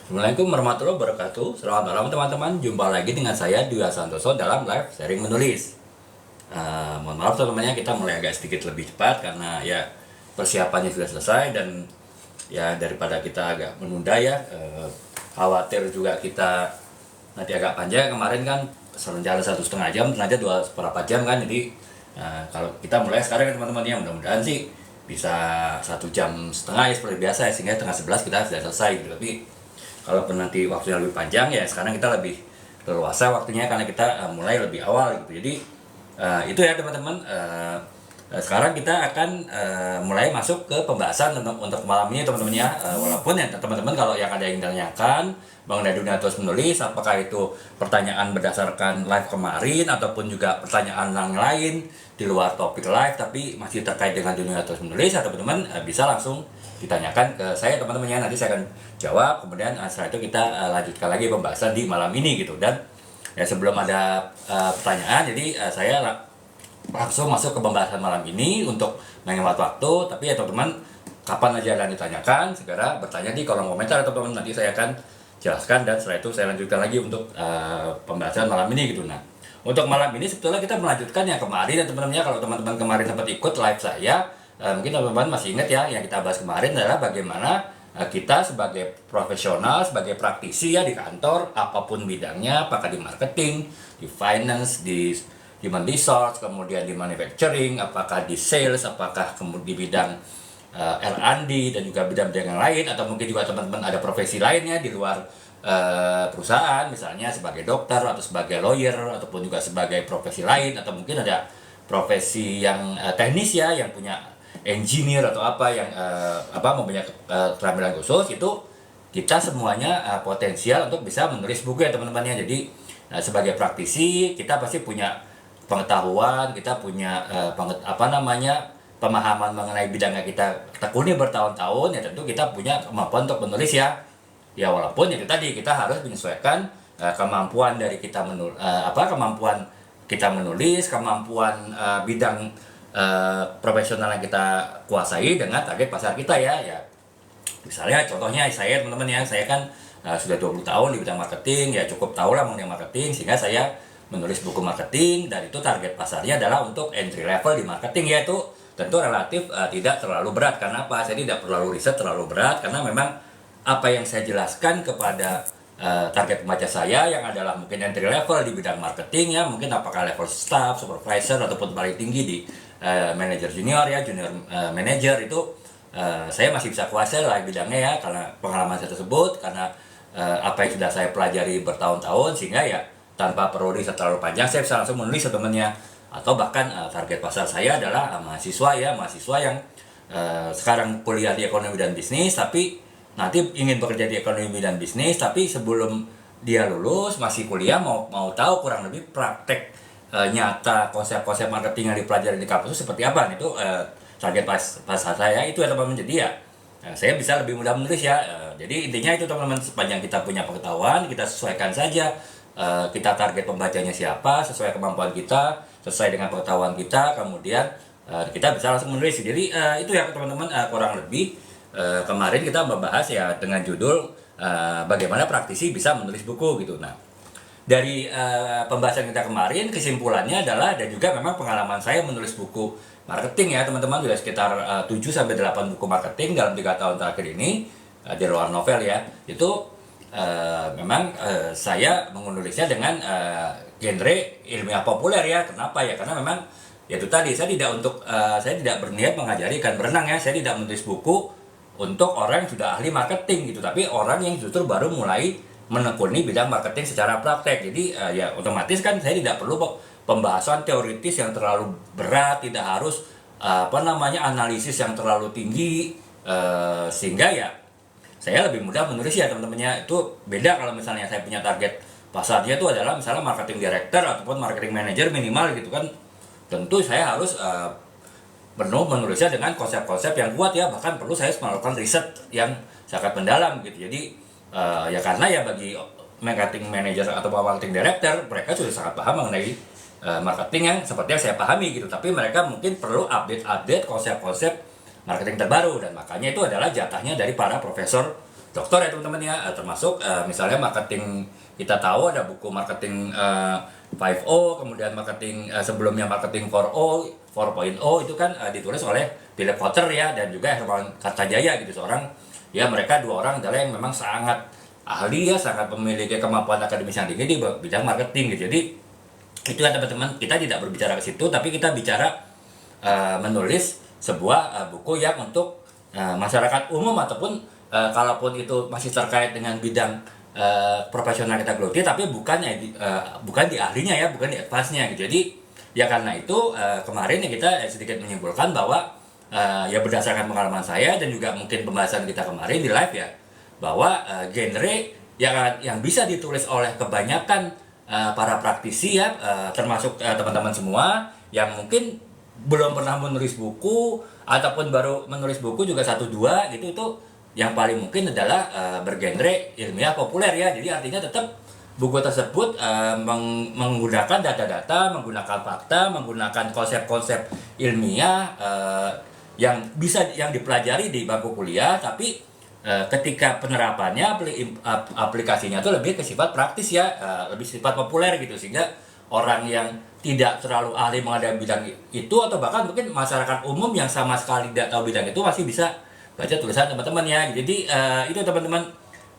Assalamualaikum warahmatullahi wabarakatuh. Selamat malam teman-teman. Jumpa lagi dengan saya Dwi Santoso dalam live sharing menulis. Mohon maaf teman-temannya, kita mulai agak sedikit lebih cepat karena ya persiapannya sudah selesai dan ya daripada kita agak menunda ya, khawatir juga kita nanti agak panjang. Kemarin kan rencana 1,5 jam, ternyata 2 seperempat jam kan. Jadi kalau kita mulai sekarang ya teman-teman ya, mudah-mudahan sih bisa 1,5 jam ya seperti biasa ya, sehingga 10:30 kita sudah selesai gitu. Tapi kalaupun nanti waktunya lebih panjang ya sekarang kita lebih leluasa waktunya karena kita mulai lebih awal gitu. Jadi itu ya teman-teman. Sekarang kita akan mulai masuk ke pembahasan untuk malam ini teman-teman ya. Walaupun ya teman-teman kalau yang ada yang ditanyakan mengenai dunia terus menulis, apakah itu pertanyaan berdasarkan live kemarin ataupun juga pertanyaan yang lain di luar topik live tapi masih terkait dengan dunia terus menulis, teman-teman bisa langsung ditanyakan ke saya teman-teman ya. Nanti saya akan jawab, kemudian setelah itu kita lanjutkan lagi pembahasan di malam ini gitu. Dan ya sebelum ada pertanyaan, jadi saya langsung masuk ke pembahasan malam ini untuk menghemat waktu. Tapi ya teman-teman, kapan aja yang ditanyakan segera bertanya di kolom komentar teman-teman, nanti saya akan jelaskan dan setelah itu saya lanjutkan lagi untuk pembahasan malam ini gitu. Nah, untuk malam ini sebetulnya kita melanjutkan yang kemarin dan teman-teman ya. Kalau teman-teman kemarin sempat ikut live saya, mungkin teman-teman masih ingat ya, yang kita bahas kemarin adalah bagaimana kita sebagai profesional, sebagai praktisi ya di kantor, apapun bidangnya, apakah di marketing, di finance, di human resource, kemudian di manufacturing, apakah di sales, apakah kemudian di bidang R&D dan juga bidang-bidang yang lain, atau mungkin juga teman-teman ada profesi lainnya di luar perusahaan, misalnya sebagai dokter atau sebagai lawyer ataupun juga sebagai profesi lain, atau mungkin ada profesi yang teknis ya, yang punya engineer atau apa yang mempunyai keterampilan khusus. Itu kita semuanya potensial untuk bisa menulis buku ya teman-teman ya. Jadi sebagai praktisi kita pasti punya pengetahuan, kita punya pemahaman mengenai bidang yang kita tekuni bertahun-tahun ya. Tentu kita punya kemampuan untuk menulis ya. Ya walaupun itu tadi kita harus menyesuaikan kemampuan dari kita kemampuan kita menulis, kemampuan bidang profesional yang kita kuasai dengan target pasar kita ya. Ya misalnya contohnya saya teman-teman ya, saya kan sudah 20 tahun di bidang marketing ya, cukup tahu lah mengenai marketing, sehingga saya menulis buku marketing dan itu target pasarnya adalah untuk entry level di marketing ya. Itu tentu relatif tidak terlalu berat. Karena apa? Saya tidak perlu riset terlalu berat karena memang apa yang saya jelaskan kepada target pembaca saya yang adalah mungkin entry level di bidang marketing ya, mungkin apakah level staff, supervisor ataupun paling tinggi di manager junior ya, junior manager, itu saya masih bisa kuasai lah bidangnya ya, karena pengalaman saya tersebut, karena apa yang sudah saya pelajari bertahun-tahun, sehingga ya tanpa perlu riset terlalu panjang saya bisa langsung menulis teman-temannya. Atau bahkan target pasar saya adalah mahasiswa yang sekarang kuliah di ekonomi dan bisnis tapi nanti ingin bekerja di ekonomi dan bisnis, tapi sebelum dia lulus masih kuliah mau tahu kurang lebih praktek nyata konsep-konsep marketing yang dipelajari di kampus itu seperti apa. Itu target pasar saya itu ya teman-teman. Jadi ya saya bisa lebih mudah menulis ya. Jadi intinya itu teman-teman, sepanjang kita punya pengetahuan, kita sesuaikan saja kita target pembacanya siapa, sesuai kemampuan kita, sesuai dengan pengetahuan kita, kemudian kita bisa langsung menulis. Jadi itu ya teman-teman, kurang lebih kemarin kita membahas ya dengan judul bagaimana praktisi bisa menulis buku gitu. Nah, dari pembahasan kita kemarin, kesimpulannya adalah, dan juga memang pengalaman saya menulis buku marketing ya teman-teman, sudah sekitar 7-8 buku marketing dalam 3 tahun terakhir ini di luar novel ya. Itu memang saya menulisnya dengan genre ilmiah populer ya. Kenapa ya? Karena memang ya itu tadi, saya tidak berniat mengajari ikan berenang ya. Saya tidak menulis buku untuk orang yang sudah ahli marketing gitu, tapi orang yang justru baru mulai menekuni bidang marketing secara praktek. Jadi ya otomatis kan saya tidak perlu pembahasan teoritis yang terlalu berat, tidak harus analisis yang terlalu tinggi, sehingga ya saya lebih mudah menulis ya teman-temannya. Itu beda kalau misalnya saya punya target pasarnya itu adalah misalnya marketing director ataupun marketing manager minimal gitu kan. Tentu saya harus menulisnya dengan konsep-konsep yang kuat ya, bahkan perlu saya melakukan riset yang sangat mendalam gitu. Jadi ya karena ya bagi marketing manager atau marketing director, mereka sudah sangat paham mengenai marketing yang seperti yang saya pahami gitu, tapi mereka mungkin perlu update konsep-konsep marketing terbaru, dan makanya itu adalah jatahnya dari para profesor dokter ya teman-teman ya, termasuk misalnya marketing, kita tahu ada buku marketing 5O, kemudian marketing sebelumnya marketing 4O, 4.0 itu kan ditulis oleh Philip Kotler ya, dan juga Herman Kartajaya gitu, seorang ya, mereka dua orang adalah yang memang sangat ahli ya, sangat memiliki kemampuan akademis yang tinggi di bidang marketing gitu. Jadi itu ya teman-teman, kita tidak berbicara ke situ, tapi kita bicara menulis sebuah buku yang untuk masyarakat umum, ataupun kalaupun itu masih terkait dengan bidang profesional kita geluti, tapi bukan di ahlinya ya, bukan di advance-nya gitu. Jadi ya karena itu kemarin ya kita sedikit menyimpulkan bahwa ya berdasarkan pengalaman saya dan juga mungkin pembahasan kita kemarin di live ya, bahwa genre yang bisa ditulis oleh kebanyakan para praktisi ya, termasuk teman-teman semua yang mungkin belum pernah menulis buku ataupun baru menulis buku juga 1-2 gitu, itu yang paling mungkin adalah bergenre ilmiah populer ya. Jadi artinya tetap buku tersebut menggunakan data-data, menggunakan fakta, menggunakan konsep-konsep ilmiah yang dipelajari di bangku kuliah, tapi ketika penerapannya, aplikasinya itu lebih ke sifat praktis ya, lebih sifat populer gitu, sehingga orang yang tidak terlalu ahli mengenai bidang itu, atau bahkan mungkin masyarakat umum yang sama sekali tidak tahu bidang itu, masih bisa baca tulisan teman-teman ya. Jadi itu teman-teman,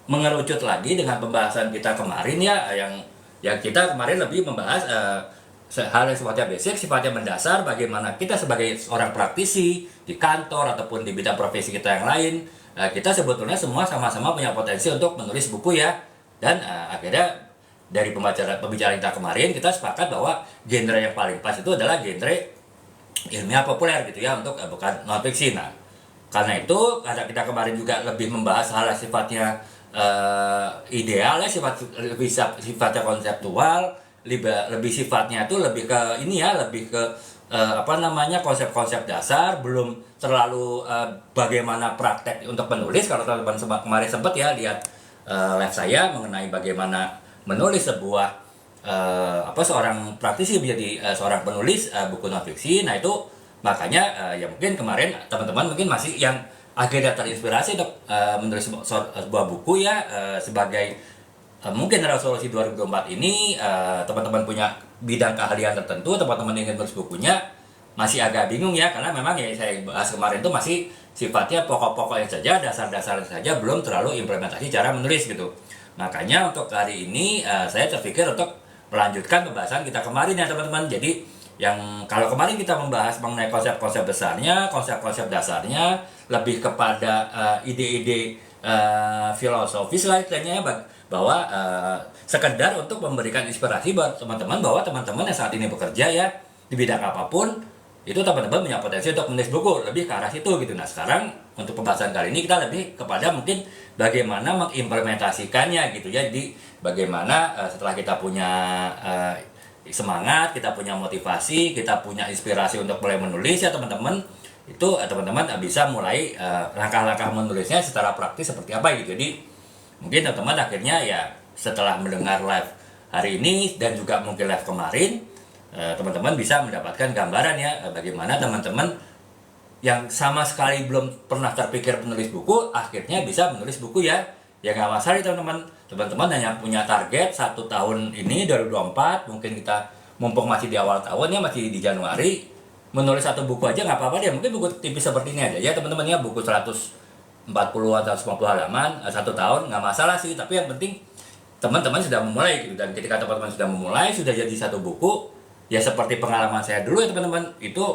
mengerucut lagi dengan pembahasan kita kemarin ya, yang kita kemarin lebih membahas hal yang sifatnya basic, sifatnya mendasar, bagaimana kita sebagai seorang praktisi di kantor ataupun di bidang profesi kita yang lain, kita sebetulnya semua sama-sama punya potensi untuk menulis buku ya. Dan akhirnya dari pembicaraan kita kemarin, kita sepakat bahwa genre yang paling pas itu adalah genre ilmiah populer gitu ya, untuk bukan non-fiksi. Nah, karena itu kita kemarin juga lebih membahas hal yang sifatnya ideal ya, sifatnya konseptual, lebih sifatnya itu lebih ke ini ya, lebih ke konsep-konsep dasar, belum terlalu bagaimana praktek untuk menulis. Kalau teman-teman kemarin sempat ya lihat live saya mengenai bagaimana menulis sebuah seorang praktisi menjadi seorang penulis buku non fiksi. Nah itu makanya ya mungkin kemarin teman-teman mungkin masih yang akhirnya terinspirasi untuk menulis sebuah buku ya, sebagai mungkin resolusi 2024 ini teman-teman punya bidang keahlian tertentu, teman-teman ingin menulis bukunya masih agak bingung ya, karena memang ya saya bahas kemarin itu masih sifatnya pokok-pokoknya saja, dasar-dasar saja, belum terlalu implementasi cara menulis gitu. Makanya untuk hari ini saya terpikir untuk melanjutkan pembahasan kita kemarin ya teman-teman. Jadi yang kalau kemarin kita membahas mengenai konsep-konsep besarnya, konsep-konsep dasarnya, lebih kepada ide-ide filosofis lah istilahnya, bahwa sekedar untuk memberikan inspirasi buat teman-teman, bahwa teman-teman yang saat ini bekerja ya di bidang apapun, itu teman-teman punya potensi untuk menulis buku, lebih ke arah situ gitu. Nah sekarang untuk pembahasan kali ini kita lebih kepada mungkin bagaimana mengimplementasikannya gitu ya. Jadi bagaimana setelah kita punya semangat, kita punya motivasi, kita punya inspirasi untuk mulai menulis ya teman-teman, itu teman-teman bisa mulai langkah-langkah menulisnya secara praktis seperti apa gitu. Jadi mungkin teman-teman akhirnya ya setelah mendengar live hari ini dan juga mungkin live kemarin, teman-teman bisa mendapatkan gambaran ya bagaimana teman-teman yang sama sekali belum pernah terpikir menulis buku akhirnya bisa menulis buku ya. Ya nggak masalah teman-teman. Teman-teman hanya punya target 1 tahun ini 2024, mungkin kita mumpung masih di awal tahun ya, masih di Januari, menulis 1 buku aja nggak apa-apa deh. Mungkin buku tipis seperti ini aja ya teman-teman ya, buku 140 atau 150 halaman 1 tahun nggak masalah sih. Tapi yang penting teman-teman sudah memulai gitu. Dan ketika teman-teman sudah memulai, sudah jadi 1 buku, ya seperti pengalaman saya dulu ya teman-teman, itu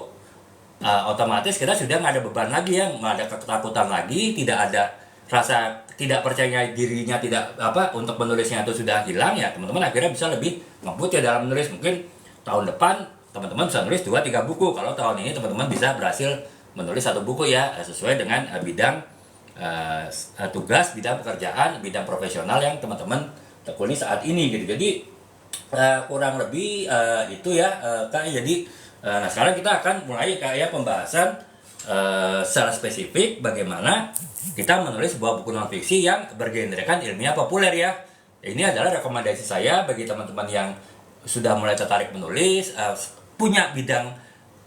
otomatis kita sudah nggak ada beban lagi ya, nggak ada ketakutan lagi, tidak ada rasa tidak percaya dirinya, tidak untuk menulisnya itu sudah hilang ya teman-teman. Akhirnya bisa lebih ngebut ya dalam menulis. Mungkin tahun depan teman-teman bisa nulis 2-3 buku, kalau tahun ini teman-teman bisa berhasil menulis 1 buku ya, sesuai dengan bidang tugas, bidang pekerjaan, bidang profesional yang teman-teman tekuni saat ini gitu. Jadi kurang lebih itu ya Kak. Jadi nah sekarang kita akan mulai kayak pembahasan secara spesifik bagaimana kita menulis sebuah buku non fiksi yang bergenrekan ilmiah populer ya. Ini adalah rekomendasi saya bagi teman-teman yang sudah mulai tertarik menulis, punya bidang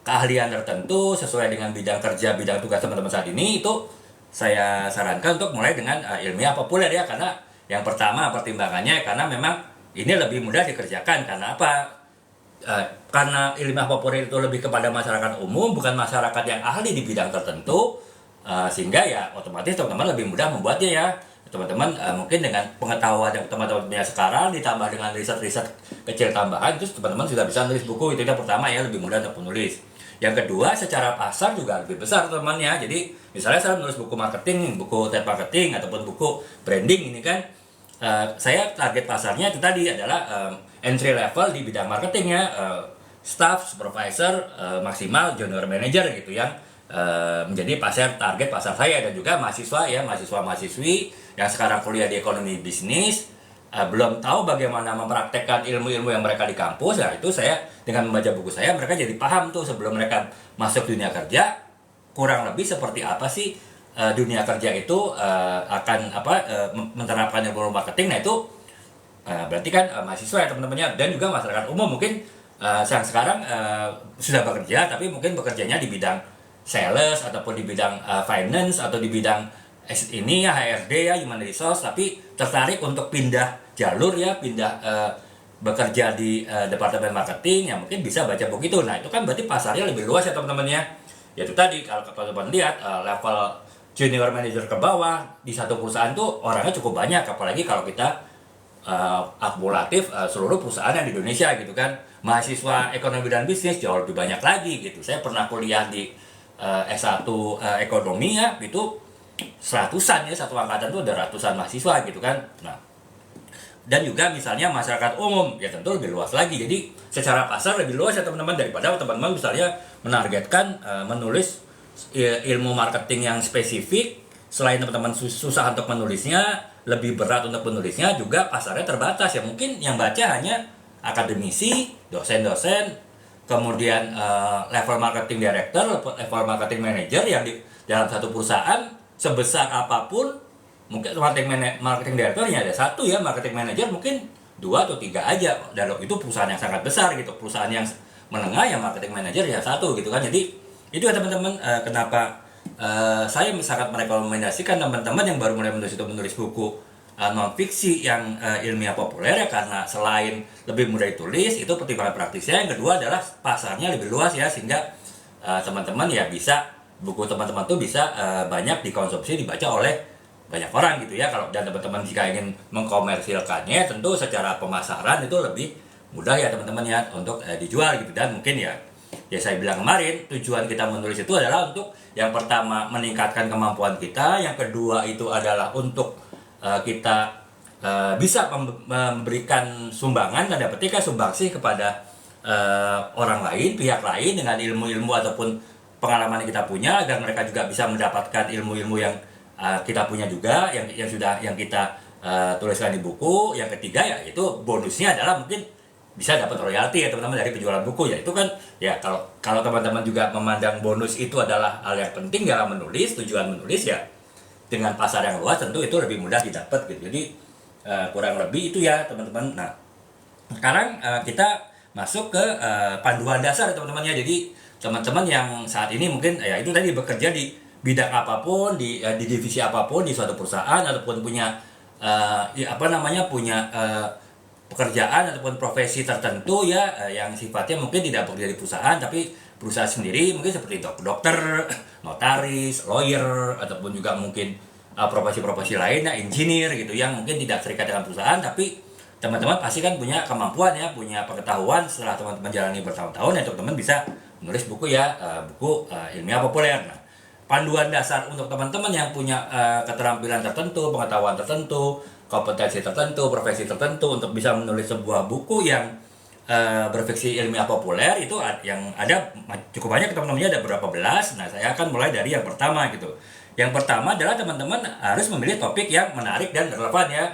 keahlian tertentu sesuai dengan bidang kerja, bidang tugas teman-teman saat ini. Itu saya sarankan untuk mulai dengan ilmiah populer ya, karena yang pertama pertimbangannya karena memang ini lebih mudah dikerjakan. Karena apa? Karena ilmiah populer itu lebih kepada masyarakat umum, bukan masyarakat yang ahli di bidang tertentu, sehingga ya otomatis teman-teman lebih mudah membuatnya ya. Teman-teman mungkin dengan pengetahuan yang teman-teman punya sekarang ditambah dengan riset-riset kecil tambahan, terus teman-teman sudah bisa nulis buku. Itu yang pertama ya, lebih mudah untuk menulis. Yang kedua, secara pasar juga lebih besar teman-teman ya. Jadi misalnya saya menulis buku marketing, buku trade marketing ataupun buku branding ini kan, saya target pasarnya itu tadi adalah entry level di bidang marketing ya, staff, supervisor, maksimal junior manager gitu yang menjadi target pasar saya. Dan juga mahasiswa ya, mahasiswa-mahasiswi yang sekarang kuliah di ekonomi bisnis, belum tahu bagaimana mempraktekkan ilmu-ilmu yang mereka di kampus. Ya itu saya dengan membaca buku saya, mereka jadi paham tuh sebelum mereka masuk dunia kerja kurang lebih seperti apa sih dunia kerja itu akan menerapkan ilmu marketing. Nah itu berarti kan mahasiswa ya teman-temannya, dan juga masyarakat umum mungkin yang sekarang sudah bekerja tapi mungkin bekerjanya di bidang sales ataupun di bidang finance atau di bidang ini ya, HRD ya, human resource, tapi tertarik untuk pindah jalur ya, pindah bekerja di departemen marketing ya, mungkin bisa baca buku itu. Nah itu kan berarti pasarnya lebih luas ya teman-teman ya. Ya itu tadi, kalau teman-teman lihat level junior manager ke bawah di satu perusahaan tuh orangnya cukup banyak, apalagi kalau kita akumulatif seluruh perusahaan yang di Indonesia gitu kan. Mahasiswa ekonomi dan bisnis jauh lebih banyak lagi gitu. Saya pernah kuliah di S1 ekonomi ya, itu seratusan ya, satu angkatan itu ada ratusan mahasiswa gitu kan. Nah, dan juga misalnya masyarakat umum ya tentu lebih luas lagi. Jadi secara pasar lebih luas ya teman-teman, daripada teman-teman misalnya menargetkan menulis ilmu marketing yang spesifik. Selain teman-teman susah untuk menulisnya, lebih berat untuk menulisnya, juga pasarnya terbatas ya. Mungkin yang baca hanya akademisi, dosen-dosen, kemudian level marketing director, level marketing manager yang di dalam satu perusahaan sebesar apapun, mungkin marketing directornya ada satu ya, marketing manager mungkin 2 atau 3 aja. Dan itu perusahaan yang sangat besar gitu. Perusahaan yang menengah ya marketing manager ya satu gitu kan. Jadi itu ya teman-teman, kenapa saya sangat merekomendasikan teman-teman yang baru mulai menulis buku non fiksi yang ilmiah populer ya, karena selain lebih mudah ditulis, itu pertimbangan praktisnya. Yang kedua adalah pasarnya lebih luas ya, sehingga teman-teman ya bisa, buku teman-teman tuh bisa banyak dikonsumsi, dibaca oleh banyak orang gitu ya. Kalau dan teman-teman jika ingin mengkomersilkannya, tentu secara pemasaran itu lebih mudah ya teman-teman ya untuk dijual gitu. Dan mungkin ya saya bilang kemarin, tujuan kita menulis itu adalah untuk yang pertama meningkatkan kemampuan kita, yang kedua itu adalah untuk kita bisa memberikan sumbangan, tanda petik sumbangsi kepada orang lain, pihak lain dengan ilmu-ilmu ataupun pengalaman yang kita punya, agar mereka juga bisa mendapatkan ilmu-ilmu yang kita punya juga, yang kita tuliskan di buku. Yang ketiga ya itu bonusnya adalah mungkin bisa dapat royalti ya teman-teman dari penjualan buku ya. Itu kan ya, kalau teman-teman juga memandang bonus itu adalah hal yang penting dalam menulis, tujuan menulis ya, dengan pasar yang luas tentu itu lebih mudah didapat gitu. Jadi kurang lebih itu ya teman-teman. Nah sekarang kita masuk ke panduan dasar teman-teman ya. Jadi teman-teman yang saat ini mungkin ya itu tadi bekerja di bidang apapun, di divisi apapun di suatu perusahaan, ataupun punya punya pekerjaan ataupun profesi tertentu ya, yang sifatnya mungkin tidak bekerja di perusahaan tapi perusahaan sendiri, mungkin seperti dokter, notaris, lawyer, ataupun juga mungkin profesi-profesi lainnya, engineer gitu, yang mungkin tidak terikat dengan perusahaan, tapi teman-teman pasti kan punya kemampuan ya, punya pengetahuan setelah teman-teman jalani bertahun-tahun ya, teman-teman bisa menulis buku ya, buku ilmiah populer. Nah, panduan dasar untuk teman-teman yang punya keterampilan tertentu, pengetahuan tertentu, kompetensi tertentu, profesi tertentu untuk bisa menulis sebuah buku yang berfiksi ilmiah populer, itu yang ada cukup banyak teman-temannya, ada berapa belas. Nah saya akan mulai dari yang pertama gitu. Yang pertama adalah teman-teman harus memilih topik yang menarik dan relevan ya.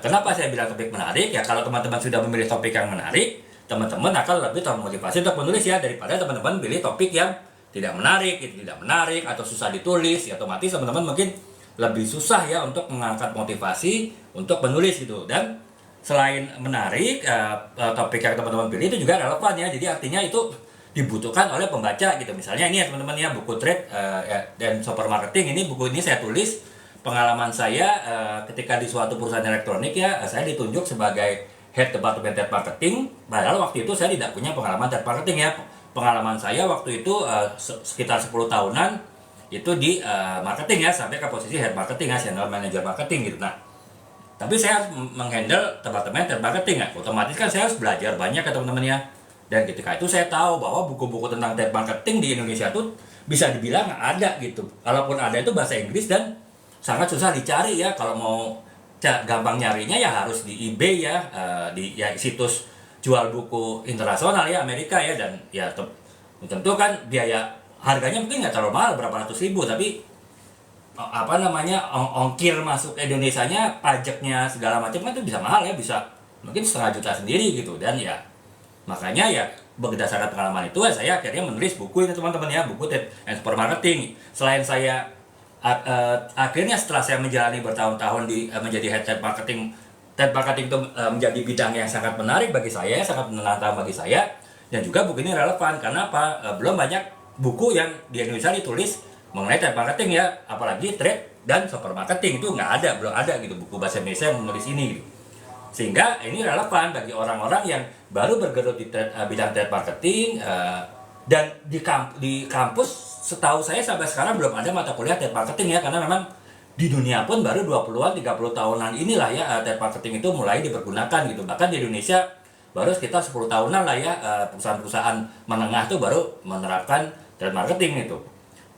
Kenapa saya bilang topik menarik ya? Kalau teman-teman sudah memilih topik yang menarik, teman-teman akan lebih termotivasi untuk menulis ya, daripada teman-teman pilih topik yang tidak menarik, atau susah ditulis ya, otomatis teman-teman mungkin lebih susah ya untuk mengangkat motivasi untuk menulis gitu. Dan selain menarik, topik yang teman-teman pilih itu juga relevan ya. Jadi artinya itu dibutuhkan oleh pembaca gitu. Misalnya ini ya teman-teman ya, buku Trade dan Super Marketing, ini buku ini saya tulis pengalaman saya ketika di suatu perusahaan elektronik ya, saya ditunjuk sebagai head departemen trade marketing, padahal waktu itu saya tidak punya pengalaman trade marketing ya. Pengalaman saya waktu itu sekitar 10 tahunan itu di marketing ya, sampai ke posisi head marketing ya, senior manager marketing gitu. Nah, tapi saya harus menghandle departemen trade marketing ya, otomatis kan saya harus belajar banyak ya teman-teman ya. Dan ketika itu saya tahu bahwa buku-buku tentang trade marketing di Indonesia tuh bisa dibilang nggak ada gitu. Kalaupun ada itu bahasa Inggris dan sangat susah dicari ya. Kalau mau gampang nyarinya ya harus di eBay ya, di ya, situs jual buku internasional ya, Amerika ya. Dan ya tentu kan biaya harganya mungkin nggak terlalu mahal, berapa ratus ribu, tapi apa namanya ongkir masuk ke Indonesianya, pajaknya segala macam kan itu bisa mahal ya, bisa mungkin 500.000 sendiri gitu. Dan ya makanya ya berdasarkan pengalaman itu ya, saya akhirnya menulis buku ini teman-teman ya, buku Trade and Super Marketing. Selain saya akhirnya setelah saya menjalani bertahun-tahun di menjadi head trade marketing itu menjadi bidang yang sangat menarik bagi saya, sangat menantang bagi saya. Dan juga buku ini relevan karena apa? Belum banyak buku yang di Indonesia ditulis mengenai trade marketing ya, apalagi trade dan super marketing itu nggak ada, belum ada gitu buku bahasa Indonesia yang menulis ini gitu. Sehingga ini relevan bagi orang-orang yang baru bergelut di bidang trade marketing, dan di kampus setahu saya sampai sekarang belum ada mata kuliah trade marketing ya, karena memang di dunia pun baru 20-an 30 tahunan inilah ya trade marketing itu mulai dipergunakan gitu. Bahkan di Indonesia baru sekitar 10 tahunan lah ya, perusahaan-perusahaan menengah tuh baru menerapkan trade marketing itu.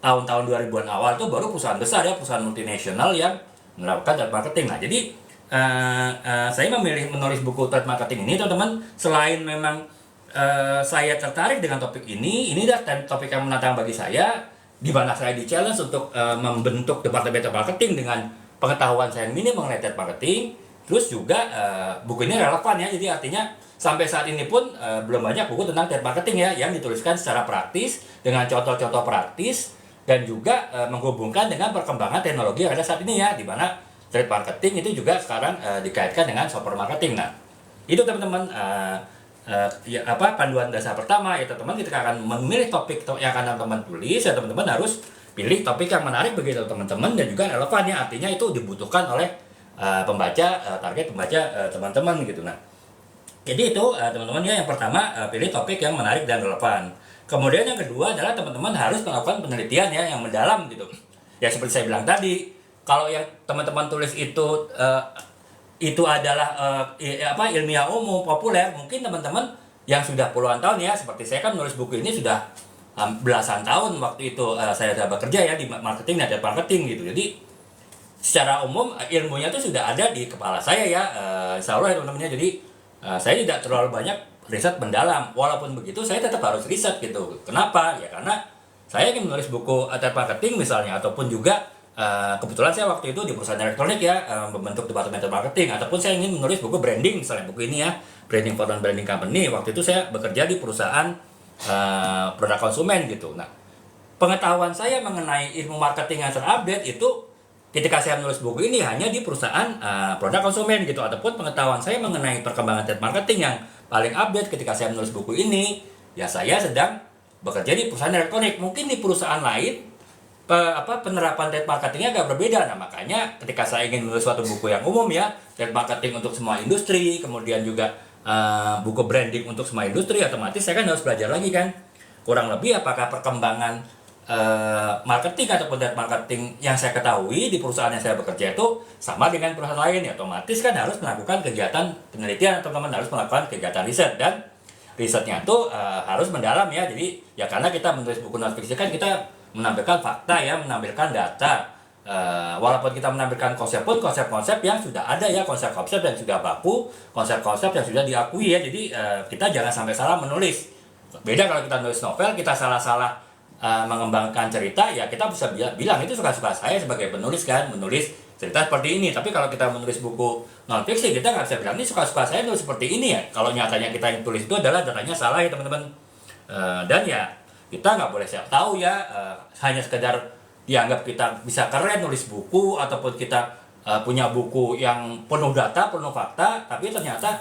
Tahun-tahun 2000-an awal tuh baru perusahaan besar ya, perusahaan multinasional yang menerapkan trade marketing. Nah, jadi saya memilih menulis buku trade marketing ini teman-teman, selain memang saya tertarik dengan topik ini dah topik yang menantang bagi saya, di mana saya di-challenge untuk membentuk departemen trade marketing dengan pengetahuan saya yang minim mengenai trade marketing. Terus juga buku ini relevan ya, jadi artinya sampai saat ini pun belum banyak buku tentang trade marketing ya yang dituliskan secara praktis dengan contoh-contoh praktis, dan juga menghubungkan dengan perkembangan teknologi yang ada saat ini ya, di mana trade marketing itu juga sekarang dikaitkan dengan super marketing. Nah, itu teman-teman ya, panduan dasar pertama ya teman-teman, ketika akan memilih topik yang akan teman-teman tulis ya, teman-teman harus pilih topik yang menarik bagi teman-teman dan juga relevan ya, artinya itu dibutuhkan oleh target pembaca teman-teman gitu. Nah, jadi itu teman-teman ya, yang pertama pilih topik yang menarik dan relevan. Kemudian yang kedua adalah teman-teman harus melakukan penelitian ya yang mendalam gitu. Ya seperti saya bilang tadi, kalau yang teman-teman tulis itu adalah ilmiah umum populer, mungkin teman-teman yang sudah puluhan tahun ya, seperti saya kan menulis buku ini sudah belasan tahun waktu itu saya sudah bekerja ya di marketing dan trade marketing gitu. Jadi secara umum ilmunya itu sudah ada di kepala saya ya, insya Allah ya teman-teman. Jadi saya tidak terlalu banyak riset mendalam. Walaupun begitu saya tetap harus riset gitu. Kenapa? Ya karena saya ingin menulis buku trade marketing misalnya, ataupun juga kebetulan saya waktu itu di perusahaan elektronik ya, membentuk departemen marketing, ataupun saya ingin menulis buku branding misalnya, buku ini ya, Branding for Non-Branding Company. Waktu itu saya bekerja di perusahaan produk konsumen gitu. Nah, pengetahuan saya mengenai ilmu marketing yang terupdate itu ketika saya menulis buku ini hanya di perusahaan produk konsumen gitu, ataupun pengetahuan saya mengenai perkembangan trade marketing yang paling update ketika saya menulis buku ini ya, saya sedang bekerja di perusahaan elektronik. Mungkin di perusahaan lain penerapan trade marketingnya agak berbeda. Nah, makanya ketika saya ingin menulis suatu buku yang umum ya, trade marketing untuk semua industri, kemudian juga buku branding untuk semua industri, otomatis saya kan harus belajar lagi kan, kurang lebih apakah perkembangan marketing ataupun trade marketing yang saya ketahui di perusahaan yang saya bekerja itu sama dengan perusahaan lain ya, otomatis kan harus melakukan kegiatan penelitian, teman-teman harus melakukan kegiatan riset, dan risetnya itu harus mendalam ya. Jadi ya karena kita menulis buku non fiksi kan kita menampilkan fakta ya, menampilkan data, walaupun kita menampilkan konsep pun konsep-konsep yang sudah ada ya, konsep-konsep yang sudah baku, konsep-konsep yang sudah diakui ya. Jadi kita jangan sampai salah menulis. Beda kalau kita nulis novel, kita salah-salah mengembangkan cerita ya, kita bisa bilang itu suka-suka saya sebagai penulis kan, menulis cerita seperti ini. Tapi kalau kita menulis buku non fiksi, kita nggak bisa bilang ini suka-suka saya nulis seperti ini ya, kalau nyatanya kita yang tulis itu adalah datanya salah ya teman-teman. Dan ya kita nggak boleh siap tahu ya, hanya sekedar dianggap kita bisa keren nulis buku, ataupun kita punya buku yang penuh data, penuh fakta, tapi ternyata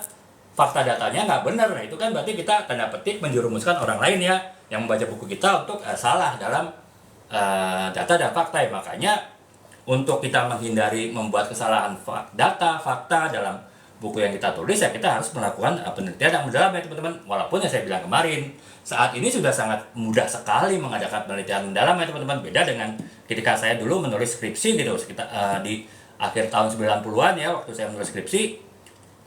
fakta datanya nggak benar. Nah, itu kan berarti kita tanda petik menjerumuskan orang lain ya yang membaca buku kita untuk salah dalam data dan fakta ya. Makanya untuk kita menghindari membuat kesalahan data, fakta dalam buku yang kita tulis ya kita harus melakukan penelitian yang mendalam ya teman-teman. Walaupun yang saya bilang kemarin, saat ini sudah sangat mudah sekali mengadakan penelitian mendalam ya teman-teman. Beda dengan ketika saya dulu menulis skripsi gitu, kita di akhir tahun 90-an ya, waktu saya menulis skripsi,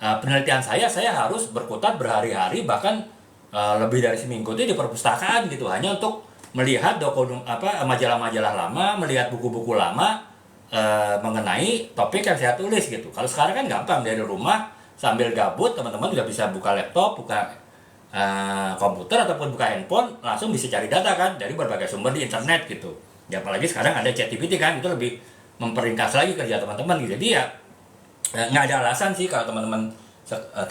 penelitian saya harus berkutat berhari-hari, bahkan lebih dari seminggu itu di perpustakaan gitu, hanya untuk melihat majalah-majalah lama, melihat buku-buku lama mengenai topik yang saya tulis gitu. Kalau sekarang kan gampang, dari rumah sambil gabut teman-teman juga bisa buka laptop, buka komputer ataupun buka handphone, langsung bisa cari data kan dari berbagai sumber di internet gitu. Ya apalagi sekarang ada ChatGPT kan, itu lebih memperingkas lagi kerja teman-teman gitu. Jadi ya nggak ada alasan sih kalau teman-teman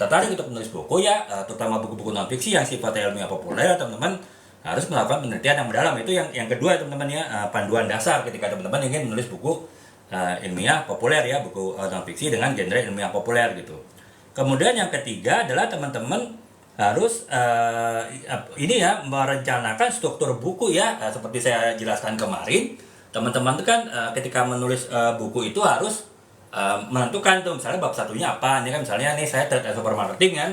tertarik untuk menulis buku ya, terutama buku-buku non fiksi yang sifatnya ilmiah populer, teman-teman harus melakukan penelitian yang mendalam. Itu yang kedua teman-teman ya, panduan dasar ketika teman-teman ingin menulis buku ilmiah populer ya, buku non fiksi dengan genre ilmiah populer gitu. Kemudian yang ketiga adalah teman-teman harus ini ya, merencanakan struktur buku ya, seperti saya jelaskan kemarin. Teman-teman itu kan ketika menulis buku itu harus menentukan tuh misalnya bab satunya apa. Ini kan misalnya nih saya trade and super marketing kan,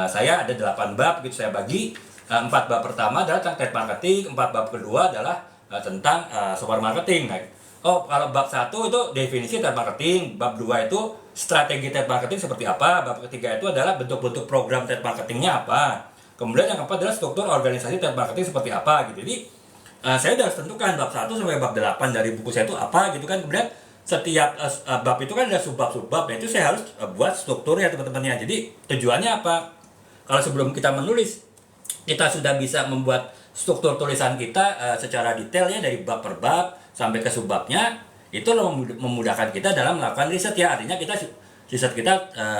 saya ada 8 bab gitu, saya bagi 4 bab pertama adalah tentang trade marketing, 4 bab kedua adalah tentang super marketing. Oh, kalau bab 1 itu definisi trade marketing, bab 2 itu strategi trade marketing seperti apa, bab ketiga itu adalah bentuk-bentuk program trade marketingnya apa, kemudian yang keempat adalah struktur organisasi trade marketing seperti apa gitu. Jadi saya sudah harus tentukan bab 1 sampai bab 8 dari buku saya itu apa gitu kan. Kemudian setiap bab itu kan ada subbab-subbab, itu saya harus buat strukturnya teman-temannya. Jadi tujuannya apa? Kalau sebelum kita menulis, kita sudah bisa membuat struktur tulisan kita secara detail ya, dari bab per bab sampai ke subbabnya, itu memudahkan kita dalam melakukan riset ya. Artinya riset kita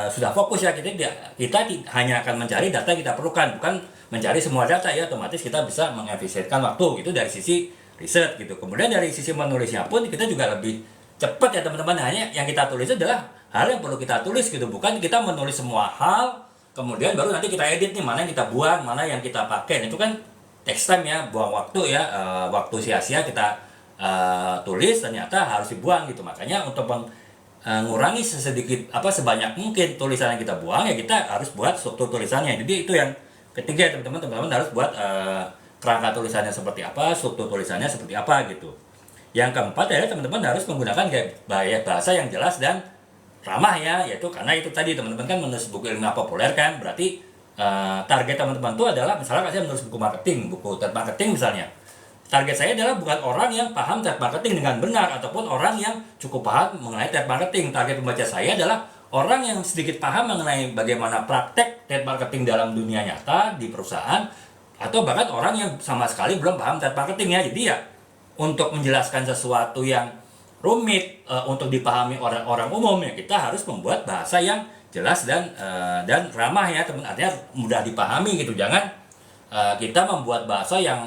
sudah fokus ya, kita hanya akan mencari data yang kita perlukan, bukan mencari semua data ya. Otomatis kita bisa mengefisienkan waktu, itu dari sisi riset gitu. Kemudian dari sisi menulisnya pun kita juga lebih cepat ya teman-teman. Hanya yang kita tulis adalah hal yang perlu kita tulis gitu, bukan kita menulis semua hal kemudian baru nanti kita edit nih, mana yang kita buang, mana yang kita pakai. Itu kan takes time ya, buang waktu ya, waktu sia-sia kita tulis ternyata harus dibuang gitu. Makanya untuk mengurangi sebanyak mungkin tulisan yang kita buang ya, kita harus buat struktur tulisannya. Jadi itu yang ketiga teman-teman harus buat kerangka tulisannya seperti apa, struktur tulisannya seperti apa gitu. Yang keempat ya, teman-teman harus menggunakan gaya bahasa yang jelas dan ramah ya, yaitu karena itu tadi teman-teman kan menulis buku ilmiah populer kan, berarti target teman-teman itu adalah misalnya saya menulis buku marketing, buku trade marketing misalnya. Target saya adalah bukan orang yang paham trade marketing dengan benar ataupun orang yang cukup paham mengenai trade marketing. Target pembaca saya adalah orang yang sedikit paham mengenai bagaimana praktek trade marketing dalam dunia nyata di perusahaan, atau bahkan orang yang sama sekali belum paham trade marketing ya. Jadi ya, untuk menjelaskan sesuatu yang rumit untuk dipahami orang-orang umum ya, kita harus membuat bahasa yang jelas dan ramah ya teman. Artinya mudah dipahami gitu. Jangan kita membuat bahasa yang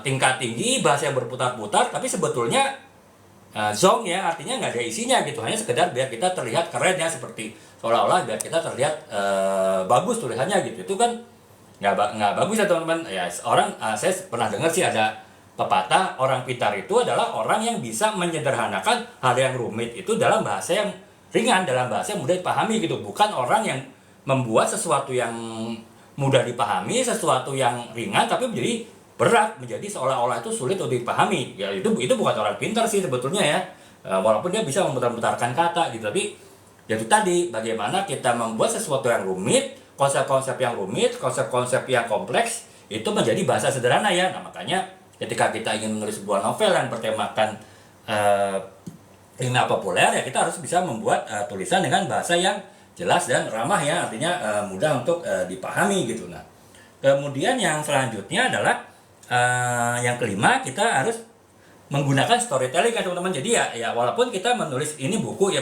tingkat tinggi, bahasa yang berputar-putar, tapi sebetulnya zong ya, artinya nggak ada isinya gitu, hanya sekedar biar kita terlihat keren ya, seperti seolah-olah biar kita terlihat bagus tulisannya gitu. Itu kan nggak bagus ya teman-teman ya. Saya pernah dengar sih ada pepatah, orang pintar itu adalah orang yang bisa menyederhanakan hal yang rumit itu dalam bahasa yang ringan, dalam bahasa yang mudah dipahami gitu. Bukan orang yang membuat sesuatu yang mudah dipahami, sesuatu yang ringan tapi menjadi berat, menjadi seolah-olah itu sulit untuk dipahami ya. Itu bukan orang pintar sih sebetulnya ya, walaupun dia bisa memutar-mutarkan kata gitu. Tapi itu tadi, bagaimana kita membuat sesuatu yang rumit, konsep-konsep yang rumit, konsep-konsep yang kompleks itu menjadi bahasa sederhana ya. Nah makanya ketika kita ingin menulis sebuah novel yang bertemakan ilmiah populer ya, kita harus bisa membuat tulisan dengan bahasa yang jelas dan ramah ya, artinya mudah untuk dipahami gitu. Nah kemudian yang selanjutnya adalah yang kelima, kita harus menggunakan storytelling ya teman-teman. Jadi ya walaupun kita menulis ini buku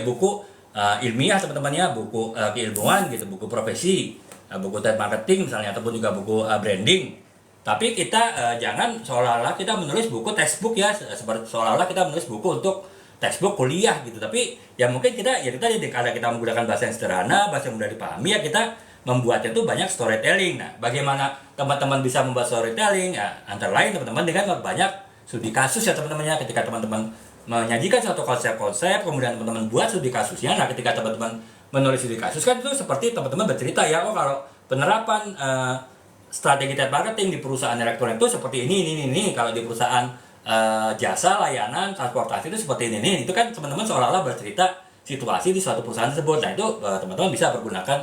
ilmiah teman-teman ya, buku keilmuan gitu, buku profesi, buku trade marketing misalnya, ataupun juga buku branding, tapi kita jangan seolah-olah kita menulis buku textbook ya, seperti seolah-olah kita menulis buku untuk textbook kuliah gitu. Tapi ya mungkin kita karena kita menggunakan bahasa yang sederhana, bahasa yang mudah dipahami ya, kita membuatnya tuh banyak storytelling. Nah, bagaimana teman-teman bisa membuat storytelling? Ya, antara lain teman-teman dengan banyak studi kasus ya teman-temannya. Ketika teman-teman menyajikan suatu konsep-konsep, kemudian teman-teman buat studi kasusnya. Nah, ketika teman-teman menulis studi kasus kan itu seperti teman-teman bercerita ya, oh kalau penerapan strategi trade marketing di perusahaan elektronik itu seperti ini. Kalau di perusahaan jasa, layanan, transportasi itu seperti ini. Itu kan teman-teman seolah-olah bercerita situasi di suatu perusahaan tersebut. Nah, itu teman-teman bisa menggunakan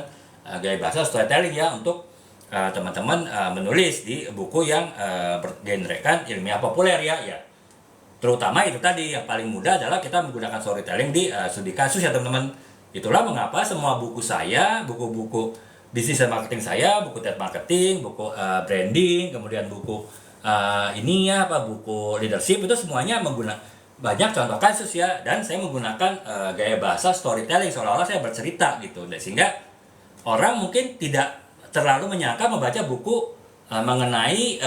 gaya bahasa storytelling ya untuk teman-teman menulis di buku yang bergenrekan ilmiah populer ya. Terutama itu tadi yang paling mudah adalah kita menggunakan storytelling di studi kasus ya teman-teman. Itulah mengapa semua buku saya, buku-buku bisnis dan marketing saya, buku trade marketing, buku branding, kemudian buku buku leadership itu semuanya menggunakan banyak contoh kasus ya, dan saya menggunakan gaya bahasa storytelling seolah-olah saya bercerita gitu, dan sehingga orang mungkin tidak terlalu menyangka membaca buku mengenai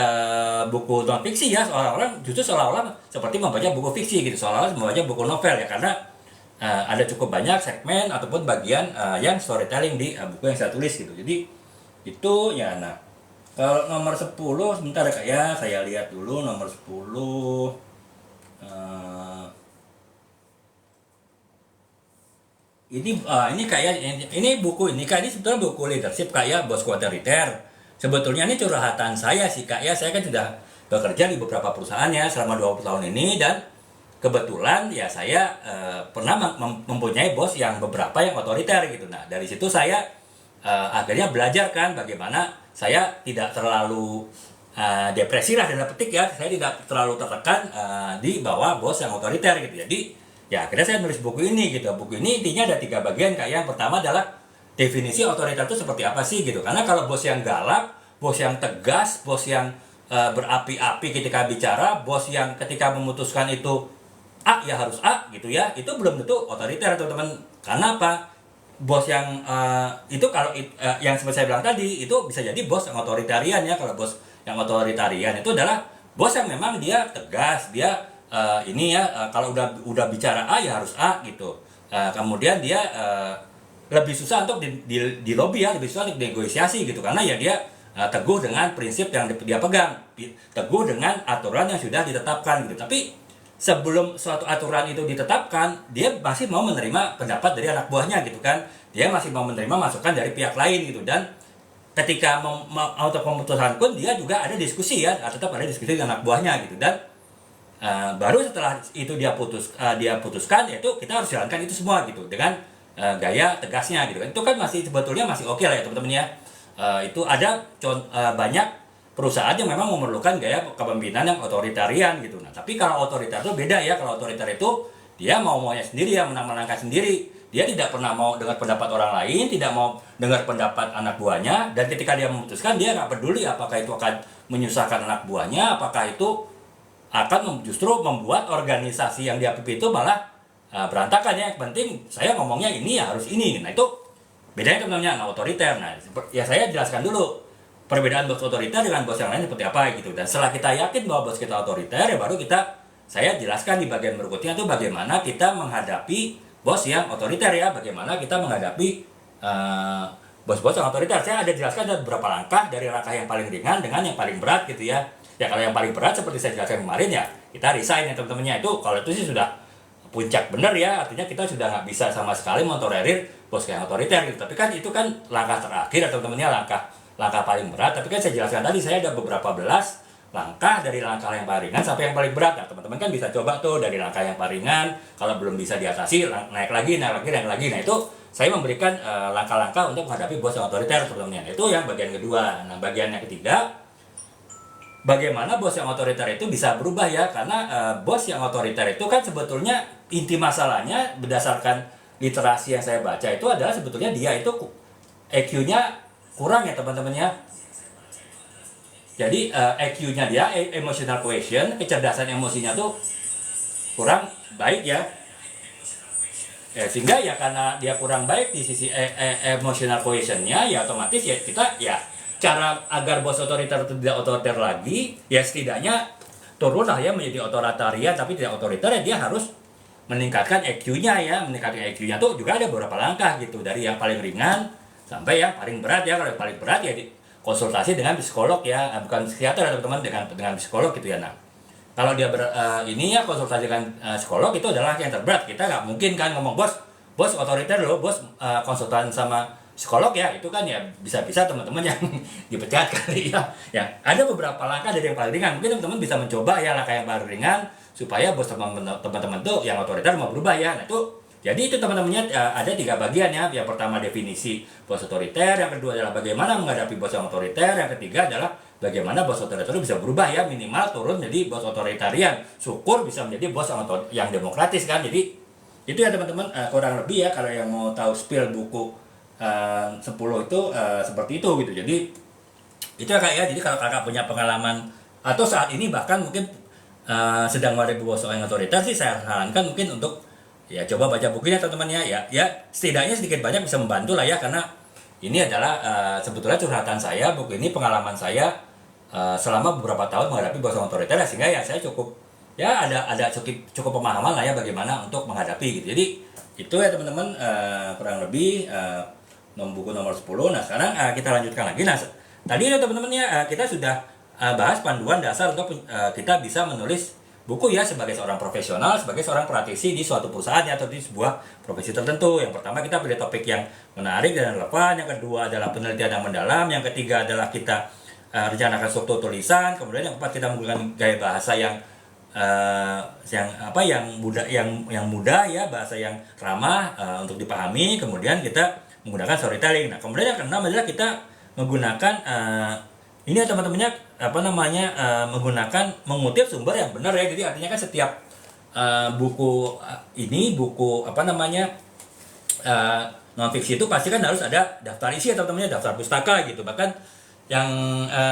buku non fiksi ya, justru seolah-olah seperti membaca buku fiksi gitu, seolah-olah membaca buku novel ya, karena ada cukup banyak segmen ataupun bagian yang storytelling di buku yang saya tulis gitu. Jadi itu ya. Nah, kalau nomor 10 sebentar ya Kak ya, saya lihat dulu nomor 10. Ini kayak ini buku ini Kak, ini sebetulnya buku leadership Kak ya, Bos Otoriter. Sebetulnya ini curhatan saya sih Kak ya, saya kan sudah bekerja di beberapa perusahaan ya selama 20 tahun ini, dan kebetulan ya saya pernah mempunyai bos yang beberapa yang otoriter gitu. Nah, dari situ saya akhirnya belajar kan bagaimana saya tidak terlalu depresi lah dalam petik ya, saya tidak terlalu tertekan di bawah bos yang otoriter gitu. Jadi ya akhirnya saya nulis buku ini gitu. Buku ini intinya ada 3 bagian Kak. Yang pertama adalah definisi otoriter itu seperti apa sih gitu. Karena kalau bos yang galak, bos yang tegas, bos yang berapi-api ketika bicara, bos yang ketika memutuskan itu A ya harus A gitu ya, itu belum tentu otoriter teman-teman. Karena apa? Bos yang itu kalau yang seperti saya bilang tadi, itu bisa jadi bos yang otoritarian ya. Kalau bos yang otoritarian itu adalah bos yang memang dia tegas, dia kalau udah bicara A ya harus A gitu. Kemudian dia lebih susah untuk di lobby ya, lebih susah untuk negosiasi gitu, karena ya dia teguh dengan prinsip yang dia pegang, teguh dengan aturan yang sudah ditetapkan gitu. Tapi sebelum suatu aturan itu ditetapkan, dia masih mau menerima pendapat dari anak buahnya gitu kan. Dia masih mau menerima masukan dari pihak lain gitu, dan ketika untuk memutuskan pun dia juga ada diskusi ya, tetap ada diskusi dengan anak buahnya gitu. Dan baru setelah itu dia putuskan, yaitu kita harus jalankan itu semua gitu dengan gaya tegasnya gitu kan. Itu kan sebetulnya masih oke lah ya teman-teman ya. Itu ada banyak perusahaan yang memang memerlukan gaya kepemimpinan yang otoritarian gitu. Nah, tapi kalau otoriter itu beda ya. Kalau otoriter itu dia maunya sendiri ya, menang-menangkan sendiri. Dia tidak pernah mau dengar pendapat orang lain, tidak mau dengar pendapat anak buahnya, dan ketika dia memutuskan, dia nggak peduli apakah itu akan menyusahkan anak buahnya, apakah itu akan justru membuat organisasi yang dia pimpin itu malah berantakan ya. Yang penting saya ngomongnya ini ya harus ini. Nah, itu bedanya teman-teman. Nah, otoriter. Nah, ya saya jelaskan dulu perbedaan bos otoriter dengan bos yang lain seperti apa gitu. Dan setelah kita yakin bahwa bos kita otoriter, ya baru saya jelaskan di bagian berikutnya itu bagaimana kita menghadapi bos yang otoriter ya, bagaimana kita menghadapi bos-bos yang otoriter. Saya ada jelaskan ada beberapa langkah, dari langkah yang paling ringan dengan yang paling berat gitu ya. Ya kalau yang paling berat seperti saya jelaskan kemarin ya, kita resign ya teman-temannya. Itu kalau itu sih sudah puncak bener ya, artinya kita sudah nggak bisa sama sekali mentolerir bos yang otoriter gitu. Tapi kan itu kan langkah terakhir atau teman-temannya, langkah paling berat. Tapi kan saya jelaskan tadi, saya ada beberapa belas langkah, dari langkah yang paling ringan sampai yang paling berat. Nah, teman-teman kan bisa coba tuh dari langkah yang paling ringan, kalau belum bisa diatasi naik lagi. Nah, itu saya memberikan langkah-langkah untuk menghadapi bos yang otoriter teman-teman. Itu yang bagian kedua. Nah, bagian yang ketiga, bagaimana bos yang otoriter itu bisa berubah ya. Karena bos yang otoriter itu kan sebetulnya inti masalahnya berdasarkan literasi yang saya baca itu adalah sebetulnya dia itu EQ-nya kurang ya teman-teman ya. Jadi EQ-nya dia, emotional quotient, kecerdasan emosinya tuh kurang baik ya. Sehingga ya karena dia kurang baik di sisi emotional quotient-nya, ya otomatis ya kita ya cara agar bos otoriter itu tidak otoriter lagi, ya setidaknya turun lah ya menjadi otoritarian tapi tidak otoriter, ya dia harus meningkatkan EQ-nya ya. Meningkatkan EQ-nya tuh juga ada beberapa langkah gitu, dari yang paling ringan sampai yang paling berat ya. Kalau yang paling berat ya konsultasi dengan psikolog ya, bukan psikiater ya teman-teman, dengan psikolog gitu ya. Nah, kalau dia ini ya konsultasi dengan psikolog itu adalah yang terberat. Kita nggak mungkin kan ngomong bos otoriter loh, bos konsultan sama psikolog ya, itu kan ya bisa-bisa teman-teman yang dipecat kali ya. Ya, ada beberapa langkah dari yang paling ringan. Mungkin teman-teman bisa mencoba ya langkah yang paling ringan supaya bos teman-teman tuh yang otoriter mau berubah ya. Nah, jadi itu teman-temannya ada 3 bagian ya. Yang pertama definisi bos otoriter, yang kedua adalah bagaimana menghadapi bos yang otoriter, yang ketiga adalah bagaimana bos otoriter itu bisa berubah ya, minimal turun jadi bos otoritarian. Syukur bisa menjadi bos yang demokratis kan. Jadi itu ya teman-teman, kurang lebih ya kalau yang mau tahu spill buku 10 itu seperti itu gitu. Jadi itu ya kak ya. Jadi kalau kakak punya pengalaman atau saat ini bahkan mungkin sedang menghadapi bos yang otoriter sih, saya sarankan mungkin untuk ya coba baca bukunya teman-teman ya. Ya setidaknya sedikit banyak bisa membantu lah ya, karena ini adalah sebetulnya curhatan saya. Buku ini pengalaman saya selama beberapa tahun menghadapi bos yang otoriter ya, sehingga ya saya cukup ya ada cukup pemahaman lah ya bagaimana untuk menghadapi gitu. Jadi itu ya teman-teman, kurang lebih buku nomor 10. Nah sekarang kita lanjutkan lagi. Nah tadi ya teman-teman ya, kita sudah bahas panduan dasar untuk kita bisa menulis buku ya sebagai seorang profesional, sebagai seorang praktisi di suatu perusahaan atau di sebuah profesi tertentu. Yang pertama kita pilih topik yang menarik dan relevan, yang kedua adalah penelitian yang mendalam, yang ketiga adalah kita rencanakan struktur tulisan, kemudian yang keempat kita menggunakan gaya bahasa yang mudah ya, bahasa yang ramah untuk dipahami, kemudian kita menggunakan storytelling. Nah kemudian yang keenam adalah kita menggunakan ini ya teman-temannya menggunakan mengutip sumber yang benar ya. Jadi artinya kan setiap buku non fiksi itu pasti kan harus ada daftar isi ya teman-temannya, daftar pustaka gitu. Bahkan yang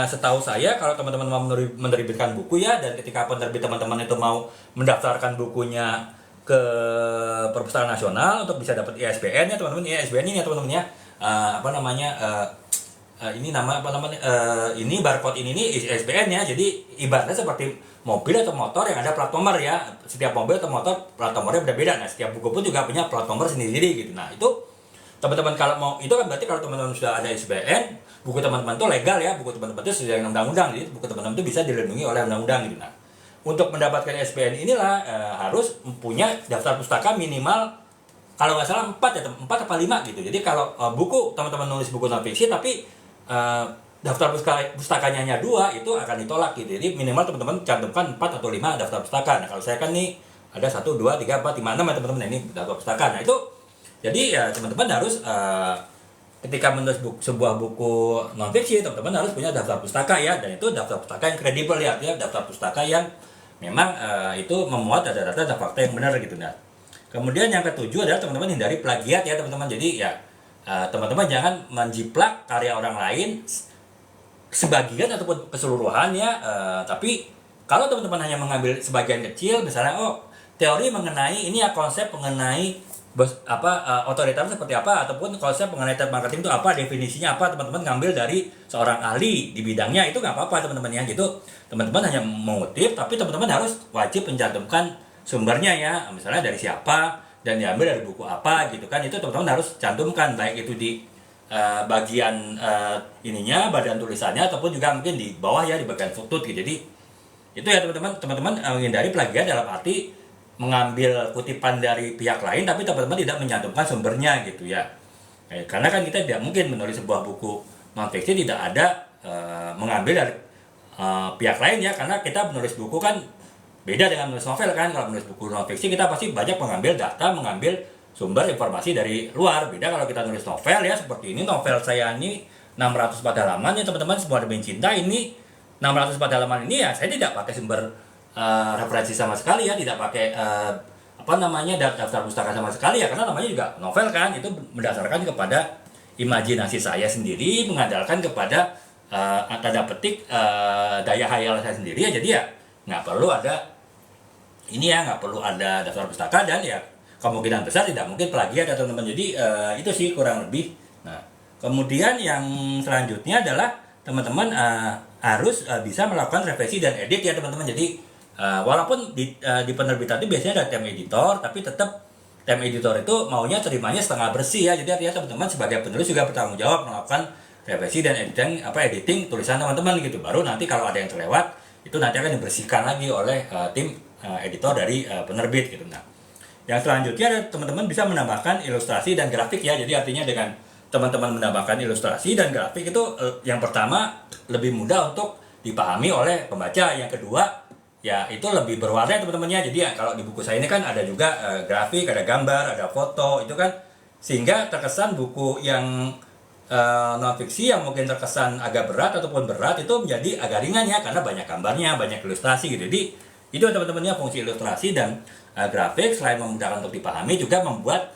setahu saya kalau teman-teman mau menerbitkan buku ya, dan ketika penerbit teman-teman itu mau mendaftarkan bukunya ke Perpustakaan Nasional untuk bisa dapat ISBN ya teman-teman. ISBN ini ya teman-teman ya, ini barcode ini ISBN ya. Jadi ibaratnya seperti mobil atau motor yang ada plat nomor ya. Setiap mobil atau motor plat nomornya beda-beda. Nah setiap buku pun juga punya plat nomor sendiri-sendiri gitu. Nah itu teman-teman kalau mau, itu kan berarti kalau teman-teman sudah ada ISBN, buku teman-teman itu legal ya, buku teman-teman itu sesuai dengan undang-undang. Jadi buku teman-teman itu bisa dilindungi oleh undang-undang gitu. Nah untuk mendapatkan ISBN inilah harus punya daftar pustaka minimal kalau nggak salah 4 atau 5 gitu. Jadi kalau buku teman-teman nulis buku non fiksi tapi daftar pustakanya hanya 2, itu akan ditolak gitu. Jadi minimal teman-teman cantumkan 4 atau 5 daftar pustaka. Nah kalau saya kan nih ada 1, 2, 3, 4, 5, 6 ya teman-teman, ini daftar pustaka. Nah itu jadi ya teman-teman harus ketika menulis sebuah buku non fiksi, teman-teman harus punya daftar pustaka ya, dan itu daftar pustaka yang kredibel ya, artinya daftar pustaka yang memang itu memuat data-data dan fakta yang benar gitu. Nah kemudian yang ketujuh adalah teman-teman hindari plagiat ya teman-teman. Jadi ya teman-teman jangan menjiplak karya orang lain sebagian ataupun keseluruhan ya. Tapi kalau teman-teman hanya mengambil sebagian kecil, misalnya teori mengenai ini ya, konsep mengenai otoriter seperti apa, ataupun konsep mengenai marketing itu apa, definisinya apa, teman-teman ngambil dari seorang ahli di bidangnya, itu nggak apa-apa teman-teman ya gitu. Teman-teman hanya mengutip, tapi teman-teman harus wajib mencantumkan sumbernya ya, misalnya dari siapa dan diambil dari buku apa gitu kan. Itu teman-teman harus cantumkan, baik itu di bagian badan tulisannya, ataupun juga mungkin di bawah ya, di bagian footnote gitu. Jadi itu ya teman-teman menghindari plagiat dalam arti mengambil kutipan dari pihak lain tapi teman-teman tidak mencantumkan sumbernya gitu ya. Karena kan kita tidak mungkin menulis sebuah buku non fiksi tidak ada mengambil dari pihak lain ya, karena kita menulis buku kan beda dengan menulis novel kan. Kalau menulis buku non fiksi kita pasti banyak mengambil data, mengambil sumber informasi dari luar. Beda kalau kita nulis novel ya, seperti ini novel saya ini 604 halaman ya teman-teman, Semua Demi Cinta. Ini 604 halaman ini ya saya tidak pakai sumber referensi sama sekali ya, tidak pakai daftar pustaka sama sekali ya, karena namanya juga novel kan. Itu berdasarkan kepada imajinasi saya sendiri, mengandalkan kepada tanda petik daya hayal saya sendiri ya. Jadi ya nggak perlu ada daftar pustaka, dan ya kemungkinan besar tidak mungkin plagiat ya teman-teman. Jadi itu sih kurang lebih. Nah kemudian yang selanjutnya adalah teman-teman harus bisa melakukan revisi dan edit ya teman-teman. Jadi walaupun di penerbitan itu biasanya ada tim editor, tapi tetap Time editor itu maunya terimanya setengah bersih ya. Jadi artinya teman-teman sebagai penulis juga bertanggung jawab melakukan revisi dan editing tulisan teman-teman gitu. Baru nanti kalau ada yang terlewat itu nanti akan dibersihkan lagi oleh tim editor dari penerbit gitu. Nah, yang selanjutnya ada teman-teman bisa menambahkan ilustrasi dan grafik ya. Jadi artinya dengan teman-teman menambahkan ilustrasi dan grafik itu yang pertama lebih mudah untuk dipahami oleh pembaca. Yang kedua ya itu lebih berwarna teman-temannya. Jadi ya kalau di buku saya ini kan ada juga grafik, ada gambar, ada foto itu kan, sehingga terkesan buku yang non fiksi yang mungkin terkesan agak berat ataupun berat itu menjadi agak ringan ya, karena banyak gambarnya, banyak ilustrasi gitu. Jadi itu teman-temannya fungsi ilustrasi dan grafik selain memudahkan untuk dipahami juga membuat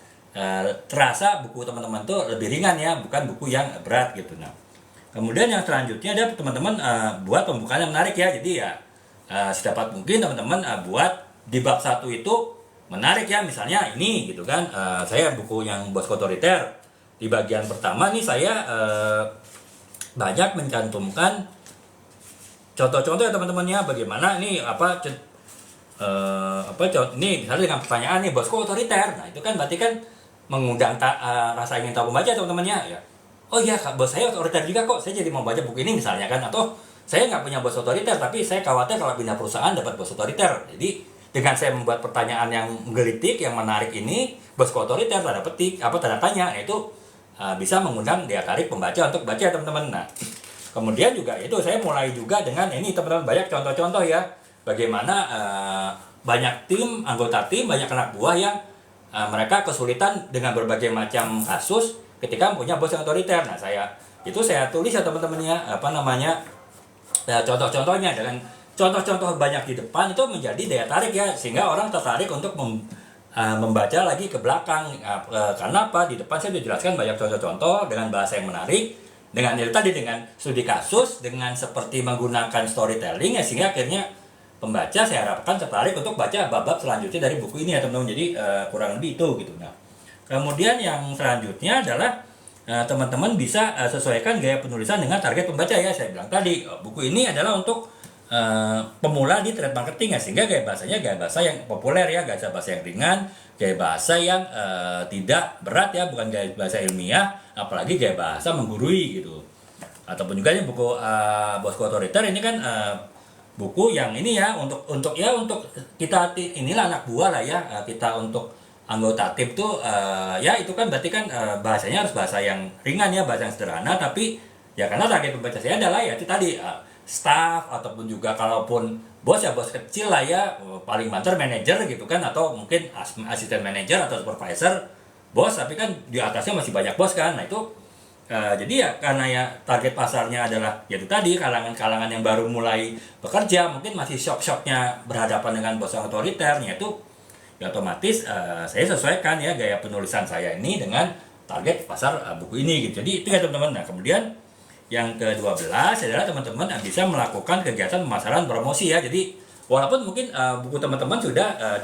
terasa buku teman-teman tuh lebih ringan ya, bukan buku yang berat gitu. Nah, kemudian yang selanjutnya ada teman-teman buat pembukaan yang menarik ya. Jadi ya sedapat mungkin teman-teman buat di bab 1 itu menarik ya. Misalnya ini gitu kan, saya buku yang Bos Otoriter di bagian pertama nih saya banyak mencantumkan contoh-contoh ya teman-temannya, bagaimana ini ini misalnya dengan pertanyaan nih, bosku otoriter. Nah itu kan berarti kan mengundang rasa ingin tahu pembaca teman-temannya ya. Oh iya kak, bos saya otoriter juga kok, saya jadi mau baca buku ini misalnya kan. Atau saya nggak punya bos otoriter tapi saya khawatir kalau pindah perusahaan dapat bos otoriter. Jadi dengan saya membuat pertanyaan yang menggelitik, yang menarik ini, bos otoriter tanda petik tanda tanya, itu bisa mengundang daya tarik pembaca untuk baca teman-teman. Nah kemudian juga itu saya mulai juga dengan ini teman-teman, banyak contoh-contoh ya, bagaimana banyak anggota tim, banyak anak buah yang mereka kesulitan dengan berbagai macam kasus ketika punya bos yang otoriter. Nah saya tulis ya teman-temannya contoh-contohnya, dengan contoh-contoh banyak di depan itu menjadi daya tarik ya, sehingga orang tertarik untuk membaca lagi ke belakang. Karena apa? Di depan saya sudah jelaskan banyak contoh-contoh dengan bahasa yang menarik, dengan itu tadi, dengan studi kasus, dengan seperti menggunakan storytelling ya, sehingga akhirnya pembaca saya harapkan tertarik untuk baca bab-bab selanjutnya dari buku ini ya teman-teman. Jadi kurang lebih itu gitu. Nah kemudian yang selanjutnya adalah teman-teman bisa sesuaikan gaya penulisan dengan target pembaca ya. Saya bilang tadi buku ini adalah untuk pemula di trade marketing ya, sehingga gaya bahasanya gaya bahasa yang populer ya, gaya bahasa yang ringan, gaya bahasa yang tidak berat ya, bukan gaya bahasa ilmiah, apalagi gaya bahasa menggurui gitu. Ataupun juga ini buku Bosku Otoriter ini kan buku yang ini ya untuk kita inilah anak buah lah ya, kita untuk anggota tim tuh ya itu kan berarti kan bahasanya harus bahasa yang ringan ya, bahasa yang sederhana, tapi ya karena target pembaca saya adalah ya itu tadi staff, ataupun juga kalaupun bos ya bos kecil lah ya, paling banter manajer gitu kan, atau mungkin asisten manajer atau supervisor bos, tapi kan di atasnya masih banyak bos kan. Nah itu jadi ya karena ya target pasarnya adalah yaitu tadi kalangan-kalangan yang baru mulai bekerja, mungkin masih shock-shocknya berhadapan dengan bos yang otoriternya, itu ya otomatis saya sesuaikan ya gaya penulisan saya ini dengan target pasar buku ini gitu. Jadi itu ya teman-teman. Nah kemudian yang ke-12 adalah teman-teman bisa melakukan kegiatan pemasaran promosi ya. Jadi walaupun mungkin buku teman-teman sudah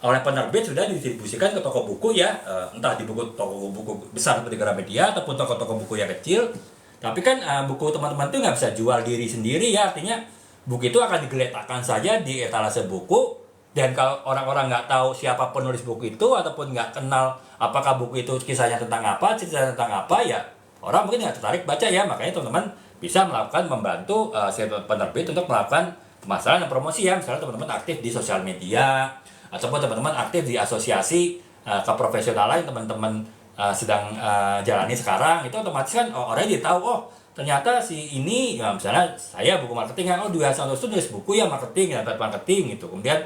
oleh penerbit sudah didistribusikan ke toko buku ya, entah di toko buku besar seperti Gramedia ataupun toko-toko buku yang kecil, tapi kan buku teman-teman itu nggak bisa jual diri sendiri ya. Artinya buku itu akan digeletakkan saja di etalase buku, dan kalau orang-orang nggak tahu siapa penulis buku itu ataupun nggak kenal apakah buku itu kisahnya tentang apa, ceritanya tentang apa, ya orang mungkin nggak tertarik baca ya. Makanya teman-teman bisa membantu penerbit untuk melakukan pemasaran dan promosi ya. Misalnya teman-teman aktif di sosial media, ataupun teman-teman aktif di asosiasi keprofesionalan yang teman-teman sedang jalani sekarang, itu otomatis kan orang jadi tahu, oh ternyata si ini ya, misalnya saya buku marketing kan, oh Dwi Hasanto itu nulis buku ya marketing, ya marketing gitu. Kemudian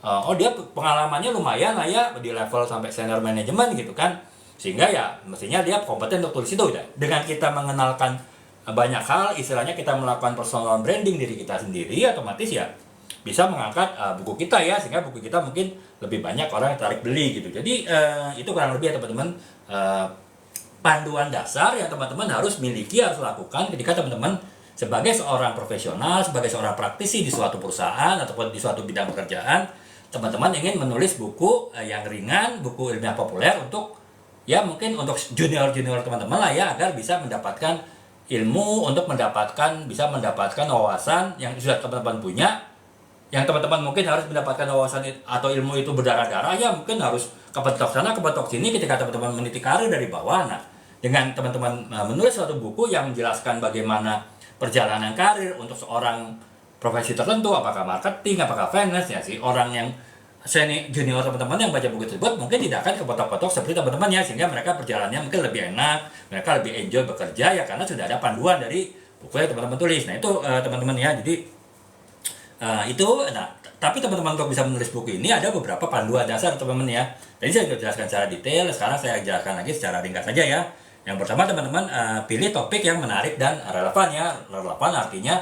oh dia pengalamannya lumayan lah ya di level sampai senior manajemen gitu kan, sehingga ya mestinya dia kompeten untuk tulis itu ya. Dengan kita mengenalkan banyak hal, istilahnya kita melakukan personal branding diri kita sendiri, otomatis ya bisa mengangkat buku kita ya, sehingga buku kita mungkin lebih banyak orang yang tarik beli gitu. Jadi itu kurang lebih ya teman-teman panduan dasar yang teman-teman harus miliki, harus lakukan ketika teman-teman sebagai seorang profesional, sebagai seorang praktisi di suatu perusahaan ataupun di suatu bidang pekerjaan, teman-teman ingin menulis buku yang ringan, buku ilmiah populer untuk ya mungkin untuk junior-junior teman-teman lah ya, agar bisa mendapatkan ilmu, untuk bisa mendapatkan wawasan yang sudah teman-teman punya. Yang teman-teman mungkin harus mendapatkan wawasan atau ilmu itu berdarah-darah ya, mungkin harus kepentok sana kepentok sini ketika teman-teman meniti karir dari bawah. Nah, dengan teman-teman menulis suatu buku yang menjelaskan bagaimana perjalanan karir untuk seorang profesi tertentu, apakah marketing, apakah finance, ya sih orang yang junior teman-teman yang baca buku tersebut mungkin tidak akan kepotok-potok seperti teman-teman ya, sehingga mereka perjalanannya mungkin lebih enak, mereka lebih enjoy bekerja ya karena sudah ada panduan dari buku yang teman-teman tulis. Nah itu teman-teman ya, jadi itu. Nah tapi teman-teman untuk bisa menulis buku ini ada beberapa panduan dasar teman-teman ya. Tadi saya sudah jelaskan secara detail, sekarang saya jelaskan lagi secara ringkas saja ya. Yang pertama teman-teman pilih topik yang menarik dan relevan ya. Relevan artinya,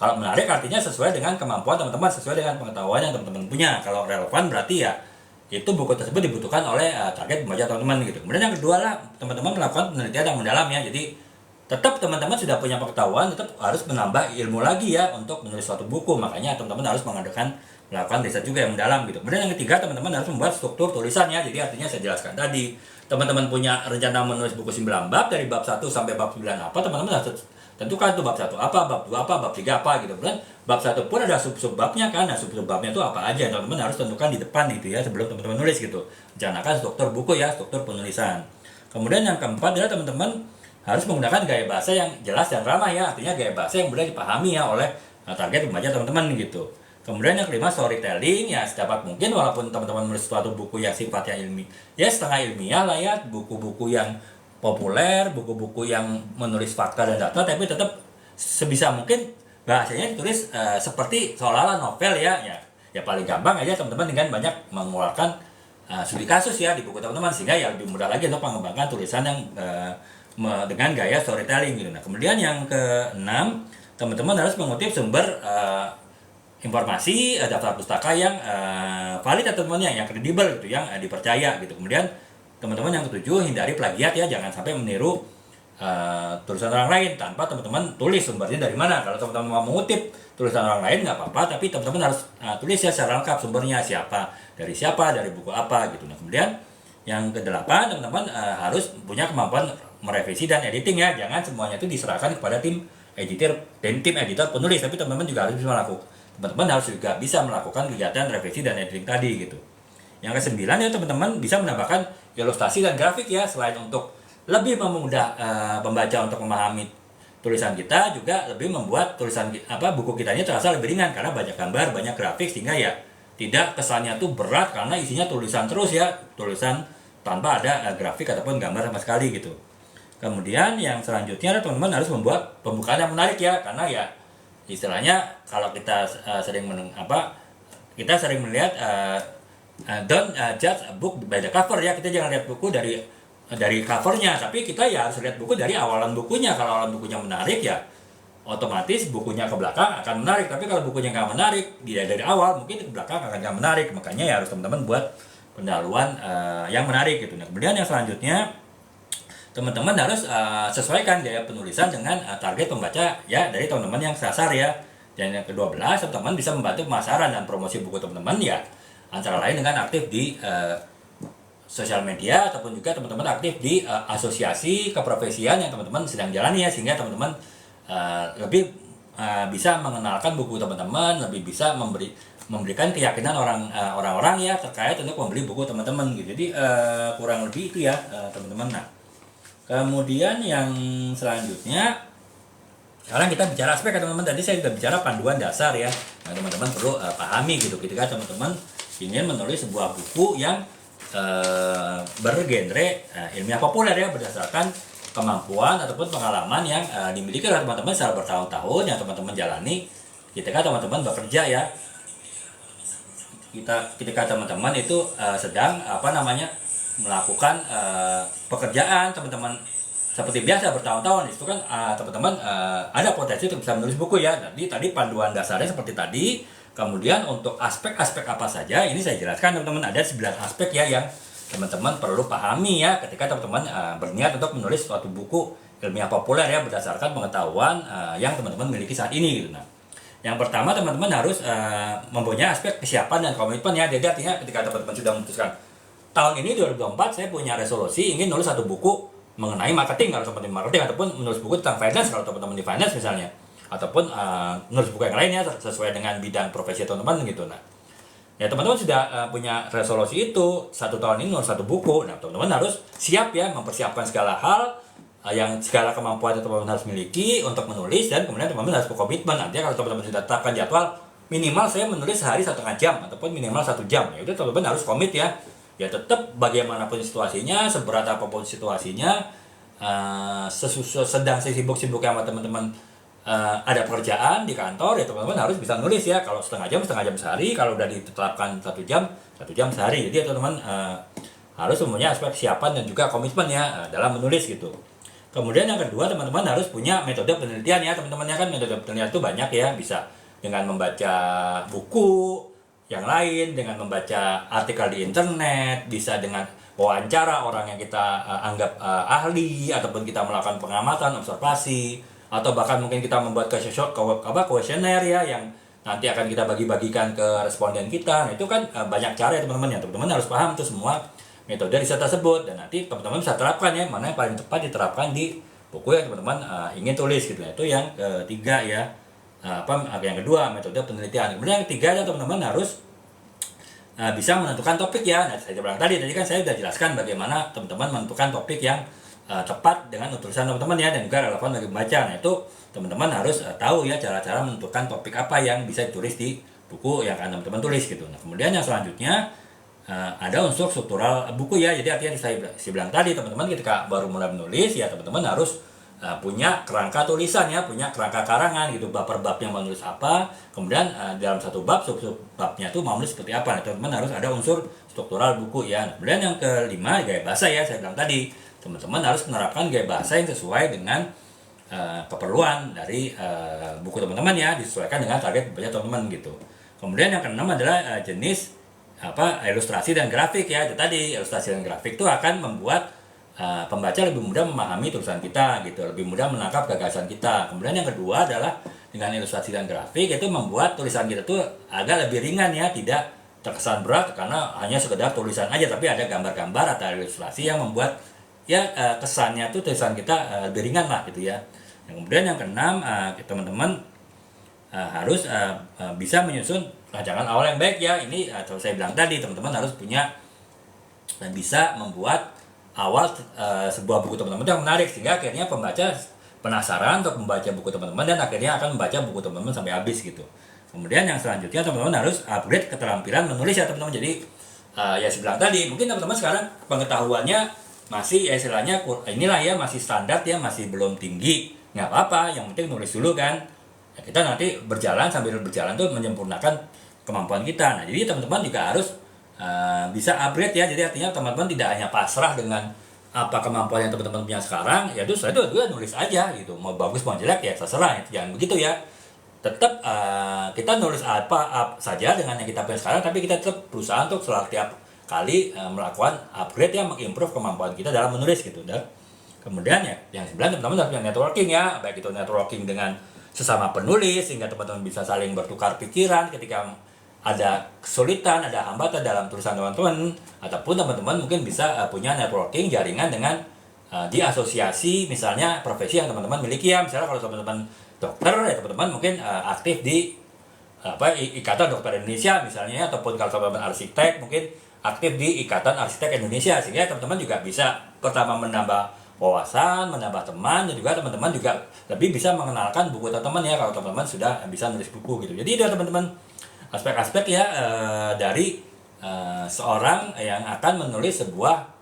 kalau menarik artinya sesuai dengan kemampuan teman-teman, sesuai dengan pengetahuan yang teman-teman punya. Kalau relevan berarti ya itu buku tersebut dibutuhkan oleh target pembaca teman-teman gitu. Kemudian yang kedua lah, teman-teman melakukan penelitian yang mendalam ya. Jadi tetap teman-teman sudah punya pengetahuan, tetap harus menambah ilmu lagi ya untuk menulis suatu buku. Makanya teman-teman harus melakukan riset juga yang mendalam gitu. Kemudian yang ketiga, teman-teman harus membuat struktur tulisannya. Jadi artinya saya jelaskan tadi, teman-teman punya rencana menulis buku 9 bab, dari bab 1 sampai bab 9 apa, teman-teman harus tentukan tuh bab 1 apa, bab 2 apa, bab 3 apa gitu. Kemudian bab 1 pun ada sub-sub babnya kan. Nah, sub-sub babnya itu apa aja, teman-teman harus tentukan di depan gitu ya sebelum teman-teman nulis gitu. Rencanakan struktur buku ya, struktur penulisan. Kemudian yang keempat adalah teman-teman harus menggunakan gaya bahasa yang jelas dan ramah ya. Artinya gaya bahasa yang mudah dipahami ya oleh target pembaca teman-teman gitu. Kemudian yang kelima, storytelling ya, sedapat mungkin walaupun teman-teman menulis suatu buku yang sifatnya ilmiah ya, setengah ilmiah lah ya, buku-buku yang populer, buku-buku yang menulis fakta dan data, tapi tetap sebisa mungkin bahasanya ditulis seperti seolah-olah novel ya. Ya paling gampang aja teman-teman dengan banyak mengeluarkan studi kasus ya di buku teman-teman, sehingga ya lebih mudah lagi untuk mengembangkan tulisan yang dengan gaya storytelling gitu. Nah kemudian yang keenam, teman-teman harus mengutip sumber informasi, daftar pustaka yang valid atau teman-teman yang kredibel gitu, yang dipercaya gitu. Kemudian teman-teman yang ketujuh, hindari plagiat ya, jangan sampai meniru tulisan orang lain tanpa teman-teman tulis sumbernya dari mana. Kalau teman-teman mau mengutip tulisan orang lain nggak apa-apa, tapi teman-teman harus tulis ya secara lengkap sumbernya, siapa, dari buku apa gitu. Nah kemudian yang kedelapan, teman-teman harus punya kemampuan merevisi dan editing ya, jangan semuanya itu diserahkan kepada tim editor dan tim editor penulis, tapi teman-teman juga harus bisa melakukan kegiatan revisi dan editing tadi gitu. Yang kesembilan ya, teman-teman bisa menambahkan ilustrasi dan grafik ya, selain untuk lebih memudah pembaca untuk memahami tulisan kita, juga lebih membuat buku kita ini terasa lebih ringan karena banyak gambar, banyak grafik, sehingga ya tidak kesannya tuh berat karena isinya tulisan terus ya, tulisan tanpa ada grafik ataupun gambar sama sekali gitu. Kemudian yang selanjutnya teman-teman harus membuat pembukaan yang menarik ya, karena ya istilahnya kalau kita sering melihat don't judge a book by the cover ya, kita jangan lihat buku dari covernya, tapi kita ya harus lihat buku dari awalan bukunya. Kalau awalan bukunya menarik ya otomatis bukunya ke belakang akan menarik, tapi kalau bukunya nggak menarik dia dari awal, mungkin ke belakang akan nggak menarik. Makanya ya harus teman-teman buat pendahuluan yang menarik gitu. Nah kemudian yang selanjutnya, teman-teman harus sesuaikan gaya penulisan dengan target pembaca ya dari teman-teman yang sasar ya. Dan yang ke-12, teman-teman bisa membantu pemasaran dan promosi buku teman-teman ya, antara lain dengan aktif di sosial media, ataupun juga teman-teman aktif di asosiasi keprofesian yang teman-teman sedang jalani ya, sehingga teman-teman lebih bisa mengenalkan buku teman-teman, lebih bisa memberikan keyakinan orang-orang ya terkait untuk membeli buku teman-teman gitu. Jadi kurang lebih itu ya teman-teman. Nah kemudian yang selanjutnya, sekarang kita bicara aspek ya teman-teman. Tadi saya sudah bicara panduan dasar ya, nah teman-teman perlu pahami gitu ketika teman-teman ingin menulis sebuah buku yang bergenre ilmiah populer ya, berdasarkan kemampuan ataupun pengalaman yang dimiliki oleh teman-teman secara bertahun-tahun yang teman-teman jalani ketika teman-teman bekerja ya. Ketika teman-teman itu sedang melakukan pekerjaan teman-teman seperti biasa bertahun-tahun, itu kan teman-teman ada potensi untuk bisa menulis buku ya. Jadi tadi panduan dasarnya seperti tadi. Kemudian untuk aspek-aspek apa saja ini saya jelaskan teman-teman, ada 9 aspek ya yang teman-teman perlu pahami ya ketika teman-teman berniat untuk menulis suatu buku ilmiah populer ya, berdasarkan pengetahuan yang teman-teman miliki saat ini gitu. Nah yang pertama, teman-teman harus mempunyai aspek kesiapan dan komitmen ya. Jadi artinya ketika teman-teman sudah memutuskan tahun ini 2024 saya punya resolusi ingin nulis satu buku mengenai marketing kalau teman-teman marketing, ataupun menulis buku tentang finance kalau teman-teman di finance misalnya, ataupun menulis buku yang lainnya sesuai dengan bidang profesi teman-teman gitu. Nah Ya teman-teman sudah punya resolusi itu 1 tahun ini nulis 1 buku. Nah teman-teman harus siap ya mempersiapkan segala hal yang segala kemampuan yang teman-teman harus miliki untuk menulis, dan kemudian teman-teman harus berkomitmen. Artinya kalau teman-teman sudah tetapkan jadwal minimal saya menulis sehari 1,5 jam ataupun minimal 1 jam, ya udah teman-teman harus komit ya. Ya tetap bagaimanapun situasinya, seberat apapun situasinya, sedang sibuk-sibuk sama teman-teman, ada pekerjaan di kantor, ya teman-teman harus bisa nulis ya. Kalau setengah jam sehari, kalau udah ditetapkan 1 jam sehari. Jadi ya teman-teman harus mempunyai aspek kesiapan dan juga komitmen ya dalam menulis gitu. Kemudian yang kedua, teman-teman harus punya metode penelitian ya teman-teman ya. Kan metode penelitian itu banyak ya, bisa dengan membaca buku yang lain, dengan membaca artikel di internet, bisa dengan wawancara orang yang kita anggap ahli, ataupun kita melakukan pengamatan, observasi, atau bahkan mungkin kita membuat kuesioner ya yang nanti akan kita bagi-bagikan ke responden kita. Nah, itu kan banyak cara ya teman-teman ya. Teman-teman harus paham tuh semua metode riset tersebut, dan nanti teman-teman bisa terapkan ya mana yang paling tepat diterapkan di buku yang teman-teman ingin tulis gitu ya. Itu yang ketiga ya. Yang kedua metode penelitian. Kemudian yang ketiga ya teman-teman harus bisa menentukan topik ya. Nah, saya bilang tadi kan saya sudah jelaskan bagaimana teman-teman menentukan topik yang tepat dengan tulisan teman-teman ya, dan juga relevan bagi pembaca. Nah, itu teman-teman harus tahu ya cara-cara menentukan topik apa yang bisa ditulis di buku yang akan teman-teman tulis gitu. Nah, kemudian yang selanjutnya ada unsur struktural buku ya. Jadi artinya saya bilang tadi teman-teman ketika baru mulai menulis ya teman-teman harus punya kerangka tulisan ya, punya kerangka karangan gitu, bab per bab yang mau nulis apa, kemudian dalam satu bab sub babnya tuh mau nulis seperti apa. Nah, teman-teman harus ada unsur struktural buku ya. Nah, kemudian yang kelima gaya bahasa ya, saya bilang tadi teman-teman harus menerapkan gaya bahasa yang sesuai dengan keperluan dari buku teman-teman ya, disesuaikan dengan target pembaca teman-teman gitu. Kemudian yang keenam adalah jenis ilustrasi dan grafik ya. Itu tadi ilustrasi dan grafik itu akan membuat pembaca lebih mudah memahami tulisan kita gitu, lebih mudah menangkap gagasan kita. Kemudian yang kedua adalah dengan ilustrasi dan grafik itu membuat tulisan kita tuh agak lebih ringan ya, tidak terkesan berat karena hanya sekedar tulisan aja, tapi ada gambar-gambar atau ilustrasi yang membuat ya kesannya tuh tulisan kita lebih ringan lah gitu ya. Kemudian yang keenam, teman-teman harus bisa menyusun rancangan awal yang baik ya. Ini atau saya bilang tadi teman-teman harus punya dan bisa membuat awal sebuah buku teman-teman yang menarik, sehingga akhirnya pembaca penasaran untuk membaca buku teman-teman dan akhirnya akan membaca buku teman-teman sampai habis gitu. Kemudian yang selanjutnya teman-teman harus upgrade keterampilan menulis ya teman-teman. Jadi ya saya bilang tadi mungkin teman-teman sekarang pengetahuannya masih ya istilahnya inilah ya, masih standar ya, masih belum tinggi. Nggak apa-apa, yang penting nulis dulu kan. Ya, kita nanti sambil berjalan tuh menyempurnakan kemampuan kita. Nah, jadi teman-teman juga harus bisa upgrade ya. Jadi artinya teman-teman tidak hanya pasrah dengan apa kemampuan yang teman-teman punya sekarang, ya itu saya tuh nulis aja gitu. Mau bagus mau jelek ya terserah, jangan begitu ya. Tetap kita nulis apa saja dengan yang kita punya sekarang, tapi kita tetap berusaha untuk setiap kali melakukan upgrade ya, mengimprove kemampuan kita dalam menulis gitu. Dan kemudian ya yang sebenarnya teman-teman harus punya networking ya, baik itu networking dengan sesama penulis sehingga teman-teman bisa saling bertukar pikiran ketika ada kesulitan, ada hambatan dalam tulisan teman-teman, ataupun teman-teman mungkin bisa punya networking jaringan dengan di asosiasi misalnya profesi yang teman-teman miliki ya. Misalnya kalau teman-teman dokter ya teman-teman mungkin aktif di Ikatan Dokter Indonesia misalnya, ataupun kalau teman-teman arsitek mungkin aktif di Ikatan Arsitek Indonesia, sehingga teman-teman juga bisa pertama menambah wawasan, menambah teman, dan juga teman-teman juga lebih bisa mengenalkan buku teman-teman ya kalau teman-teman sudah bisa nulis buku gitu. Jadi itu teman-teman aspek-aspek ya dari seorang yang akan menulis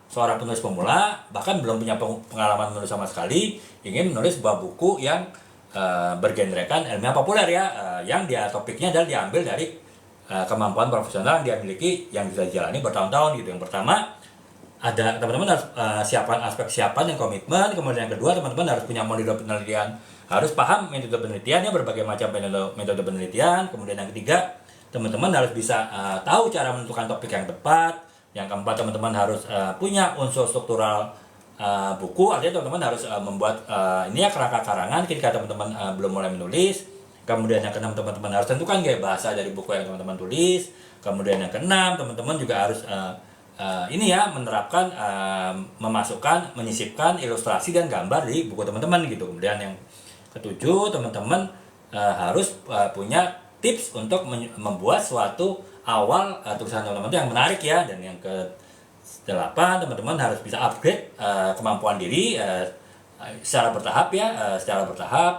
seorang penulis pemula, bahkan belum punya pengalaman menulis sama sekali, ingin menulis sebuah buku yang bergenrekan ilmiah populer ya, yang dia topiknya adalah diambil dari kemampuan profesional yang dia miliki yang bisa dijalani bertahun-tahun gitu. Yang pertama ada teman-teman harus siapkan aspek siapan dan komitmen. Kemudian yang kedua teman-teman harus punya metode penelitian, harus paham metode penelitiannya, berbagai macam metode penelitian. Kemudian yang ketiga teman-teman harus bisa tahu cara menentukan topik yang tepat. Yang keempat teman-teman harus punya unsur struktural buku, artinya teman-teman harus membuat ini ya kerangka karangan ketika teman-teman belum mulai menulis. Kemudian yang keenam teman-teman harus tentukan gaya bahasa dari buku yang teman-teman tulis. Kemudian yang keenam teman-teman juga harus ini ya menerapkan memasukkan, menyisipkan ilustrasi dan gambar di buku teman-teman gitu. Kemudian yang ketujuh teman-teman harus punya tips untuk membuat suatu awal tulisan teman-teman itu yang menarik ya. Dan yang ke-8, teman-teman harus bisa upgrade kemampuan diri secara bertahap ya, secara bertahap.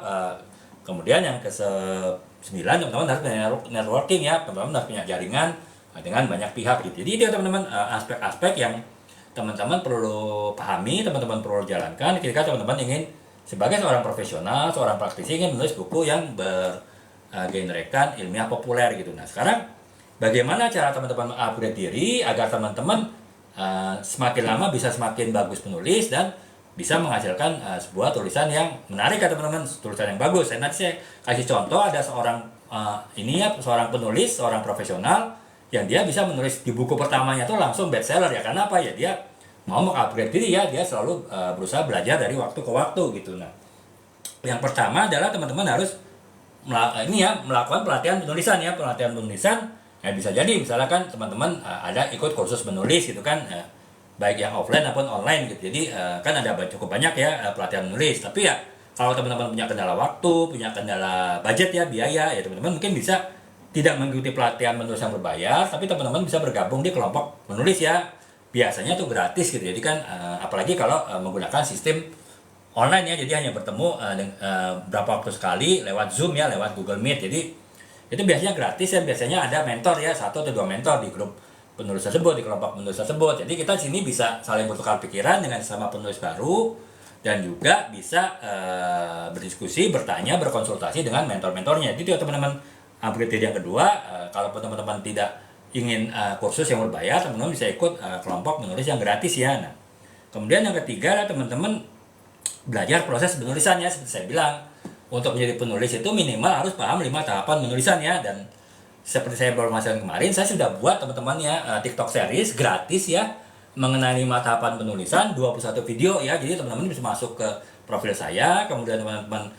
Kemudian yang ke-9, teman-teman harus punya networking ya, teman-teman harus punya jaringan dengan banyak pihak gitu. Jadi itu teman-teman aspek-aspek yang teman-teman perlu pahami, teman-teman perlu jalankan ketika teman-teman ingin sebagai seorang profesional, seorang praktisi ingin menulis buku yang bergenerkan ilmiah populer gitu. Nah sekarang bagaimana cara teman-teman upgrade diri agar teman-teman semakin lama bisa semakin bagus menulis dan bisa menghasilkan sebuah tulisan yang menarik ya teman-teman, tulisan yang bagus. Nanti saya kasih contoh, ada seorang seorang penulis, seorang profesional yang dia bisa menulis di buku pertamanya tuh langsung bestseller ya. Karena apa ya, dia mau mengupgrade diri ya, dia selalu berusaha belajar dari waktu ke waktu gitu. Nah yang pertama adalah teman-teman harus melakukan pelatihan penulisan ya. Pelatihan penulisan ya bisa jadi misalnya kan teman-teman ada ikut kursus menulis gitu kan, baik yang offline maupun online gitu. Jadi kan ada cukup banyak ya pelatihan menulis. Tapi ya kalau teman-teman punya kendala waktu, punya kendala budget ya, biaya ya, teman-teman mungkin bisa tidak mengikuti pelatihan menulis yang berbayar, tapi teman-teman bisa bergabung di kelompok menulis ya. Biasanya tuh gratis gitu. Jadi kan apalagi kalau menggunakan sistem online ya, jadi hanya bertemu berapa waktu sekali lewat Zoom ya, lewat Google Meet. Jadi itu biasanya gratis ya, biasanya ada mentor ya, 1 atau 2 mentor di grup penulis tersebut, di kelompok penulis tersebut. Jadi kita di sini bisa saling bertukar pikiran dengan sesama penulis baru, dan juga bisa berdiskusi, bertanya, berkonsultasi dengan mentor-mentornya. Jadi teman-teman upgrade diri yang kedua, kalau teman-teman tidak ingin kursus yang berbayar, teman-teman bisa ikut kelompok menulis yang gratis ya. Nah, kemudian yang ketiga, teman-teman belajar proses penulisannya. Seperti saya bilang, untuk menjadi penulis itu minimal harus paham 5 tahapan penulisan ya. Dan seperti saya baru kemarin, saya sudah buat teman-teman ya TikTok series gratis ya, mengenai 5 tahapan penulisan, 21 video ya. Jadi teman-teman bisa masuk ke profil saya, kemudian teman-teman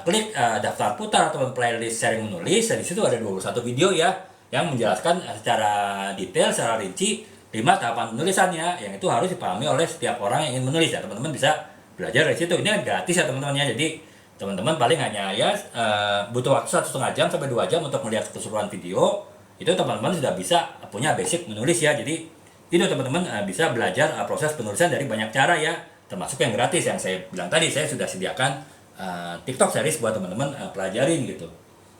klik daftar putar atau playlist sharing menulis. Dan di situ ada 21 video ya yang menjelaskan secara detail, secara rinci 5 tahapan penulisannya, yang itu harus dipahami oleh setiap orang yang ingin menulis ya. Teman-teman bisa belajar dari situ. Ini kan gratis ya teman-teman ya. Jadi teman-teman paling hanya ya butuh waktu 1,5 jam sampai 2 jam untuk melihat keseluruhan video. Itu teman-teman sudah bisa punya basic menulis ya. Jadi itu teman-teman bisa belajar proses penulisan dari banyak cara ya, termasuk yang gratis yang saya bilang tadi. Saya sudah sediakan TikTok series buat teman-teman pelajarin gitu.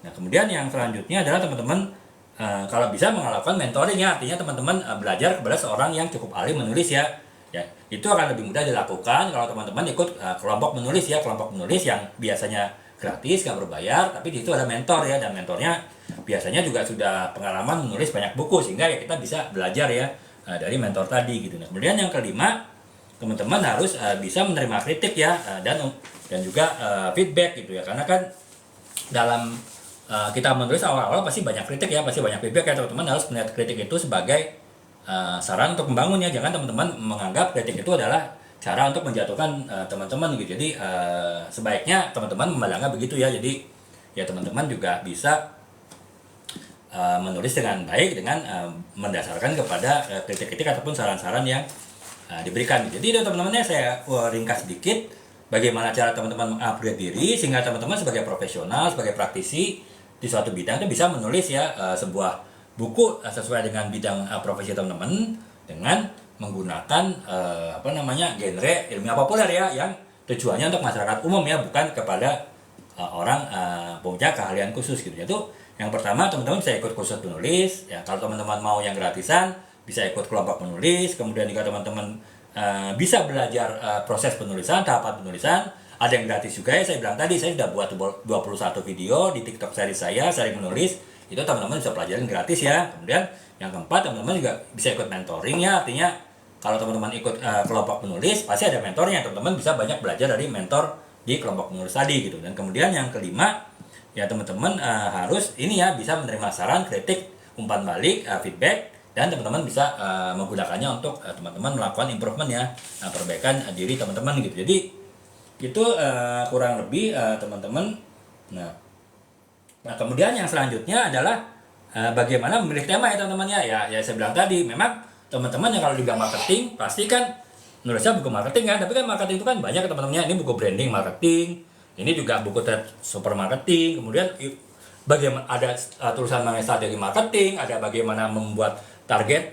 Nah kemudian yang selanjutnya adalah teman-teman kalau bisa melakukan mentoring ya, artinya teman-teman belajar kepada seorang yang cukup ahli menulis ya. Ya itu akan lebih mudah dilakukan kalau teman-teman ikut kelompok menulis ya, kelompok menulis yang biasanya gratis, nggak berbayar, tapi di situ ada mentor ya, dan mentornya biasanya juga sudah pengalaman menulis banyak buku, sehingga ya kita bisa belajar ya dari mentor tadi gitu. Nah kemudian yang kelima, teman-teman harus bisa menerima kritik ya, dan juga feedback gitu ya, karena kan dalam kita menulis awal-awal pasti banyak kritik ya, pasti banyak feedback ya. Teman-teman harus melihat kritik itu sebagai saran untuk membangun ya. Jangan teman-teman menganggap kritik itu adalah cara untuk menjatuhkan teman-teman gitu. Jadi sebaiknya teman-teman memandangnya begitu ya. Jadi ya teman-teman juga bisa menulis dengan baik dengan mendasarkan kepada kritik-kritik ataupun saran-saran yang diberikan. Jadi itu teman-teman, saya ringkas sedikit bagaimana cara teman-teman mengupgrade diri sehingga teman-teman sebagai profesional, sebagai praktisi di suatu bidang itu bisa menulis ya sebuah buku sesuai dengan bidang profesi teman-teman dengan menggunakan genre ilmiah populer ya, yang tujuannya untuk masyarakat umum ya, bukan kepada orang punya keahlian khusus gitu. Itu yang pertama, teman-teman bisa ikut kursus penulis ya. Kalau teman-teman mau yang gratisan bisa ikut kelompok penulis. Kemudian juga teman-teman bisa belajar proses penulisan, tahapan penulisan. Ada yang gratis juga ya, saya bilang tadi saya sudah buat 21 video di TikTok series saya, seri menulis. Itu teman-teman bisa pelajarin gratis ya. Kemudian yang keempat, teman-teman juga bisa ikut mentoring ya, artinya kalau teman-teman ikut kelompok penulis pasti ada mentornya, teman-teman bisa banyak belajar dari mentor di kelompok penulis tadi gitu. Dan kemudian yang kelima ya, teman-teman harus ini ya, bisa menerima saran, kritik, umpan balik, feedback, dan teman-teman bisa menggunakannya untuk teman-teman melakukan improvement ya, perbaikan diri teman-teman gitu. Jadi itu kurang lebih teman-teman. Nah kemudian yang selanjutnya adalah bagaimana memilih tema ya teman-teman ya. Ya saya bilang tadi, memang teman-teman yang kalau di bidang marketing pasti kan nulisnya buku marketing kan, tapi kan marketing itu kan banyak teman-temannya. Ini buku branding marketing, ini juga buku super marketing, kemudian bagaimana ada tulisan mengenai strategi marketing, ada bagaimana membuat target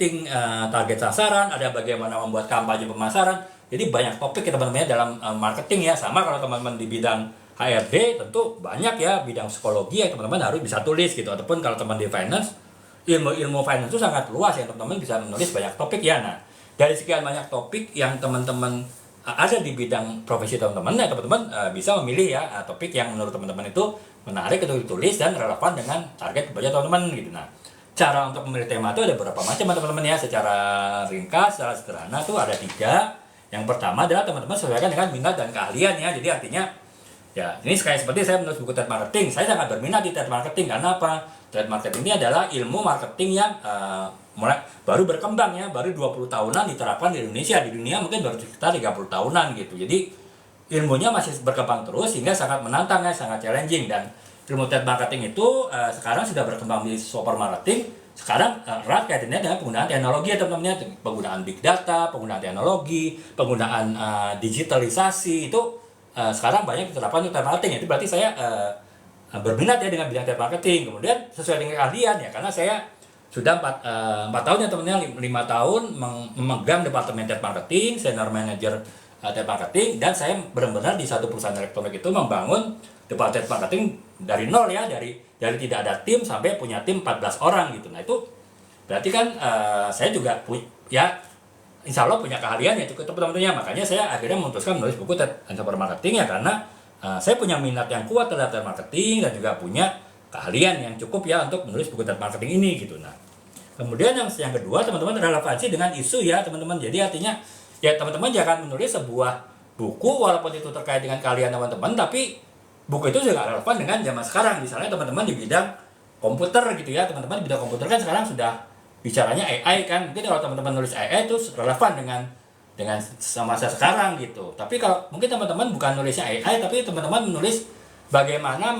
sasaran, ada bagaimana membuat kampanye pemasaran. Jadi banyak topik ya teman-teman ya dalam marketing ya. Sama kalau teman-teman di bidang HRD tentu banyak ya bidang psikologi yang teman-teman harus bisa tulis gitu. Ataupun kalau teman di finance, ilmu finance itu sangat luas ya, teman-teman bisa menulis banyak topik ya. Nah, dari sekian banyak topik yang teman-teman ada di bidang profesi teman-teman, ya teman-teman bisa memilih ya topik yang menurut teman-teman itu menarik untuk ditulis dan relevan dengan target pembaca teman-teman gitu. Nah, cara untuk memilih tema itu ada beberapa macam teman-teman ya. Secara ringkas, secara sederhana tuh ada 3. Yang pertama adalah teman-teman sesuaikan dengan minat dan keahlian ya. Jadi artinya ya ini kayak seperti saya menulis buku trade marketing, saya sangat berminat di trade marketing. Karena apa? Trade marketing ini adalah ilmu marketing yang mulai baru berkembang ya, baru 20 tahunan diterapkan di Indonesia. Di dunia mungkin baru sekitar 30 tahunan gitu. Jadi ilmunya masih berkembang terus sehingga sangat menantang ya, sangat challenging. Dan ilmu trade marketing itu sekarang sudah berkembang di software marketing. Sekarang erat kaitannya dengan penggunaan teknologi ya teman-teman, penggunaan big data, penggunaan teknologi, penggunaan digitalisasi itu sekarang banyak diterapkan untuk trade marketing. Itu berarti saya berminat ya dengan bidang trade marketing. Kemudian sesuai dengan keahlian ya, karena saya sudah 4 tahun ya teman-teman, 5 tahun memegang departemen trade marketing, senior manager trade marketing, dan saya benar-benar di satu perusahaan elektronik itu membangun departemen trade marketing dari nol ya, dari tidak ada tim sampai punya tim 14 orang gitu. Nah itu berarti kan saya juga ya insya Allah punya keahlian ya cukup teman-temannya. Makanya saya akhirnya memutuskan menulis buku tentang marketing ya, karena saya punya minat yang kuat terhadap marketing dan juga punya keahlian yang cukup ya untuk menulis buku tentang marketing ini gitu. Nah, kemudian yang kedua teman-teman, relevansi dengan isu ya teman-teman. Jadi artinya ya teman-teman jangan menulis sebuah buku walaupun itu terkait dengan keahlian teman-teman, tapi buku itu juga relevan dengan zaman sekarang. Misalnya teman-teman di bidang komputer gitu ya, teman-teman di bidang komputer kan sekarang sudah bicaranya AI kan. Mungkin kalau teman-teman nulis AI itu relevan dengan masa sekarang gitu. Tapi kalau mungkin teman-teman bukan nulisnya AI, tapi teman-teman menulis bagaimana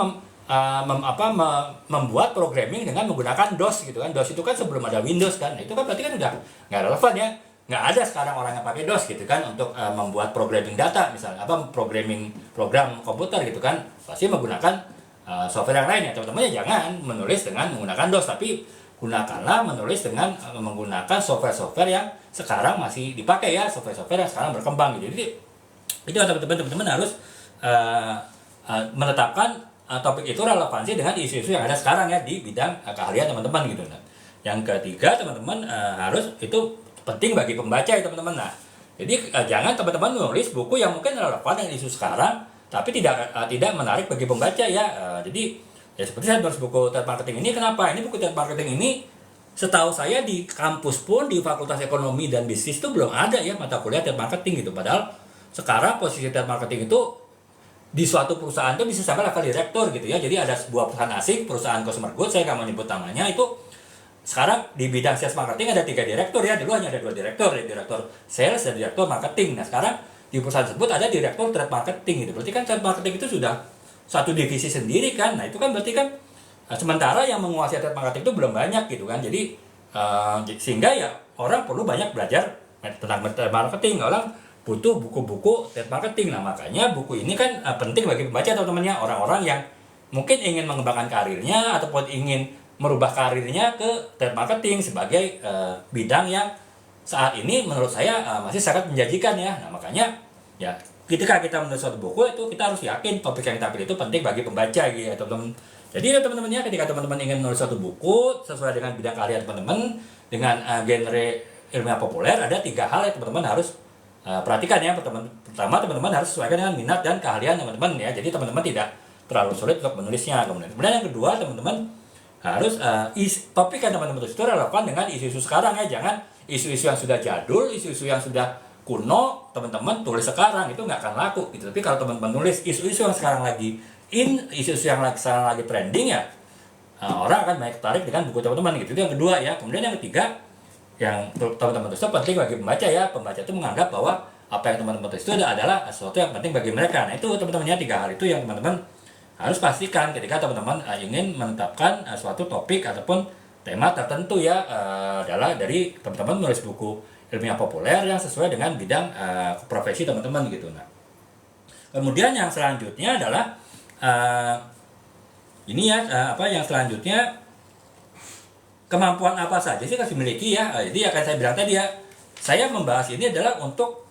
membuat programming dengan menggunakan DOS gitu kan. DOS itu kan sebelum ada Windows kan. Nah, itu kan berarti kan udah nggak relevan ya. Nggak ada sekarang orang yang pakai DOS gitu kan untuk membuat programming data misalnya, programming program komputer gitu kan. Pasti menggunakan software yang lain ya. Teman-teman ya jangan menulis dengan menggunakan DOS, tapi gunakanlah menulis dengan menggunakan software-software yang sekarang masih dipakai ya, software-software yang sekarang berkembang gitu. Jadi itu teman-teman harus menetapkan topik itu relevansi dengan isu-isu yang ada sekarang ya di bidang keahlian teman-teman gitu. Nah, yang ketiga teman-teman harus itu penting bagi pembaca ya teman-teman. Nah, jadi jangan teman-teman menulis buku yang mungkin relevan dengan isu sekarang tapi tidak menarik bagi pembaca ya. Jadi ya seperti saya nulis buku trade marketing ini, kenapa? Ini buku trade marketing ini setahu saya di kampus pun di Fakultas Ekonomi dan Bisnis itu belum ada ya mata kuliah trade marketing gitu. Padahal sekarang posisi trade marketing itu di suatu perusahaan itu bisa sampai level direktur gitu ya. Jadi ada sebuah perusahaan asing, perusahaan consumer goods, saya nggak mau nyebut namanya, itu sekarang di bidang sales marketing ada 3 direktur ya. Dulu hanya ada 2 direktur, direktur sales dan direktur marketing. Nah sekarang di perusahaan tersebut ada direktur trade marketing gitu. Berarti kan trade marketing itu sudah satu divisi sendiri kan. Nah itu kan berarti kan sementara yang menguasai trade marketing itu belum banyak gitu kan. Jadi sehingga ya orang perlu banyak belajar tentang trade marketing. Orang butuh buku-buku trade marketing. Nah makanya buku ini kan penting bagi pembaca teman-temannya, orang-orang yang mungkin ingin mengembangkan karirnya ataupun ingin merubah karirnya ke trade marketing sebagai bidang yang saat ini menurut saya masih sangat menjanjikan ya. Nah makanya ya ketika kita menulis suatu buku itu kita harus yakin topik yang kita pilih itu penting bagi pembaca gitu ya teman-teman. Jadi ya teman-temannya ketika teman-teman ingin menulis suatu buku sesuai dengan bidang keahlian teman-teman dengan genre ilmiah populer, ada 3 hal yang teman-teman harus perhatikan ya. Pertama teman-teman harus sesuaikan dengan minat dan keahlian teman-teman ya. Jadi teman-teman tidak terlalu sulit untuk menulisnya. Kemudian yang kedua teman-teman harus topik yang teman-teman tulis itu relevan dengan isu-isu sekarang ya. Jangan isu-isu yang sudah jadul, isu-isu yang sudah kuno teman-teman tulis sekarang, itu nggak akan laku gitu. Tapi kalau teman-teman tulis isu-isu yang sekarang lagi isu-isu yang sekarang lagi trending ya, orang akan banyak tertarik dengan buku teman-teman gitu. Itu yang kedua ya. Kemudian yang ketiga yang teman-teman tulis itu penting bagi pembaca ya. Pembaca itu menganggap bahwa apa yang teman-teman tulis itu adalah sesuatu yang penting bagi mereka. Nah itu teman-temannya 3 hal itu yang teman-teman harus pastikan ketika teman-teman ingin menetapkan suatu topik ataupun tema tertentu ya, adalah dari teman-teman menulis buku ilmiah populer yang sesuai dengan bidang profesi teman-teman gitu. Nah kemudian yang selanjutnya adalah ini ya apa yang selanjutnya, kemampuan apa saja sih harus dimiliki ya. Jadi akan saya bilang tadi ya, saya membahas ini adalah untuk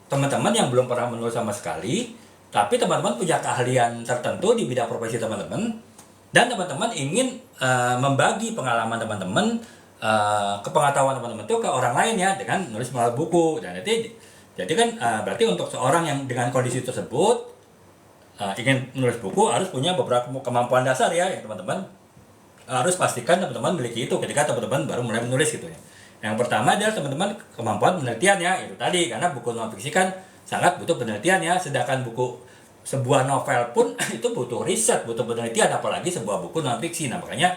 teman-teman yang belum pernah menulis sama sekali, tapi teman-teman punya keahlian tertentu di bidang profesi teman-teman, dan teman-teman ingin membagi pengalaman teman-teman, kepengetahuan teman-teman itu ke orang lain ya, dengan menulis melalui buku. Dan jadi kan berarti untuk seorang yang dengan kondisi tersebut ingin menulis buku harus punya beberapa kemampuan dasar ya, teman-teman harus pastikan teman-teman memiliki itu ketika teman-teman baru mulai menulis gitu ya. Yang pertama adalah teman-teman kemampuan penelitian ya, itu tadi, karena buku non fiksi kan sangat butuh penelitian ya, sedangkan buku sebuah novel pun itu butuh riset, butuh penelitian, apalagi sebuah buku non fiksi. Nah makanya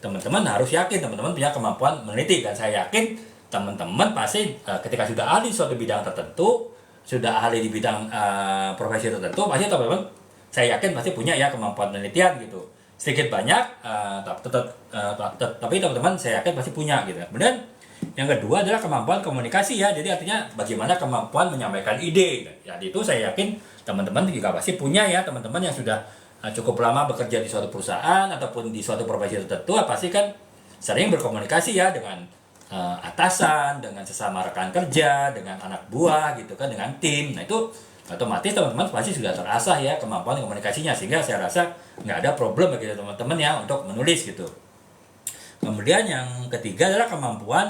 teman-teman harus yakin teman-teman punya kemampuan meneliti, dan saya yakin teman-teman pasti ketika sudah ahli suatu bidang tertentu, sudah ahli di bidang profesi tertentu, pasti teman-teman saya yakin pasti punya ya kemampuan penelitian gitu, sedikit banyak tapi teman-teman saya yakin pasti punya gitu. Kemudian yang kedua adalah kemampuan komunikasi ya, jadi artinya bagaimana kemampuan menyampaikan ide. Jadi itu saya yakin teman-teman juga pasti punya ya, teman-teman yang sudah cukup lama bekerja di suatu perusahaan ataupun di suatu profesi tertentu pasti kan sering berkomunikasi ya dengan atasan, dengan sesama rekan kerja, dengan anak buah gitu kan, dengan tim. Nah itu otomatis teman-teman pasti sudah terasah ya kemampuan komunikasinya, sehingga saya rasa nggak ada problem bagi teman-teman ya untuk menulis gitu. Kemudian yang ketiga adalah kemampuan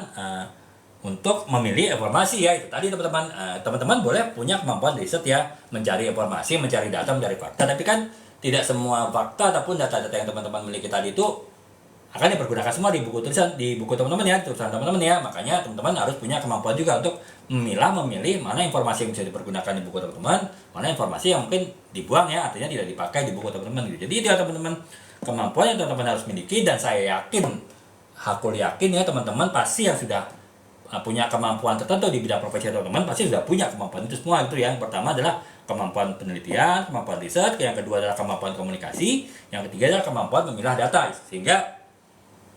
untuk memilih informasi ya, itu tadi teman-teman. Teman-teman boleh punya kemampuan riset ya, mencari informasi, mencari data, mencari fakta, tapi kan tidak semua fakta ataupun data-data yang teman-teman miliki tadi itu akan dipergunakan semua di buku tulisan, di buku teman-teman ya, tulisan teman-teman ya. Makanya teman-teman harus punya kemampuan juga untuk memilih mana informasi yang bisa dipergunakan di buku teman-teman, mana informasi yang mungkin dibuang ya, artinya tidak dipakai di buku teman-teman gitu. Jadi itu ya teman-teman, kemampuan yang teman-teman harus miliki, dan saya yakin, aku yakin ya teman-teman pasti yang sudah punya kemampuan tertentu di bidang profesi teman-teman pasti sudah punya kemampuan itu semua. Itu yang pertama adalah kemampuan penelitian, kemampuan riset, yang kedua adalah kemampuan komunikasi, yang ketiga adalah kemampuan memilah data. Sehingga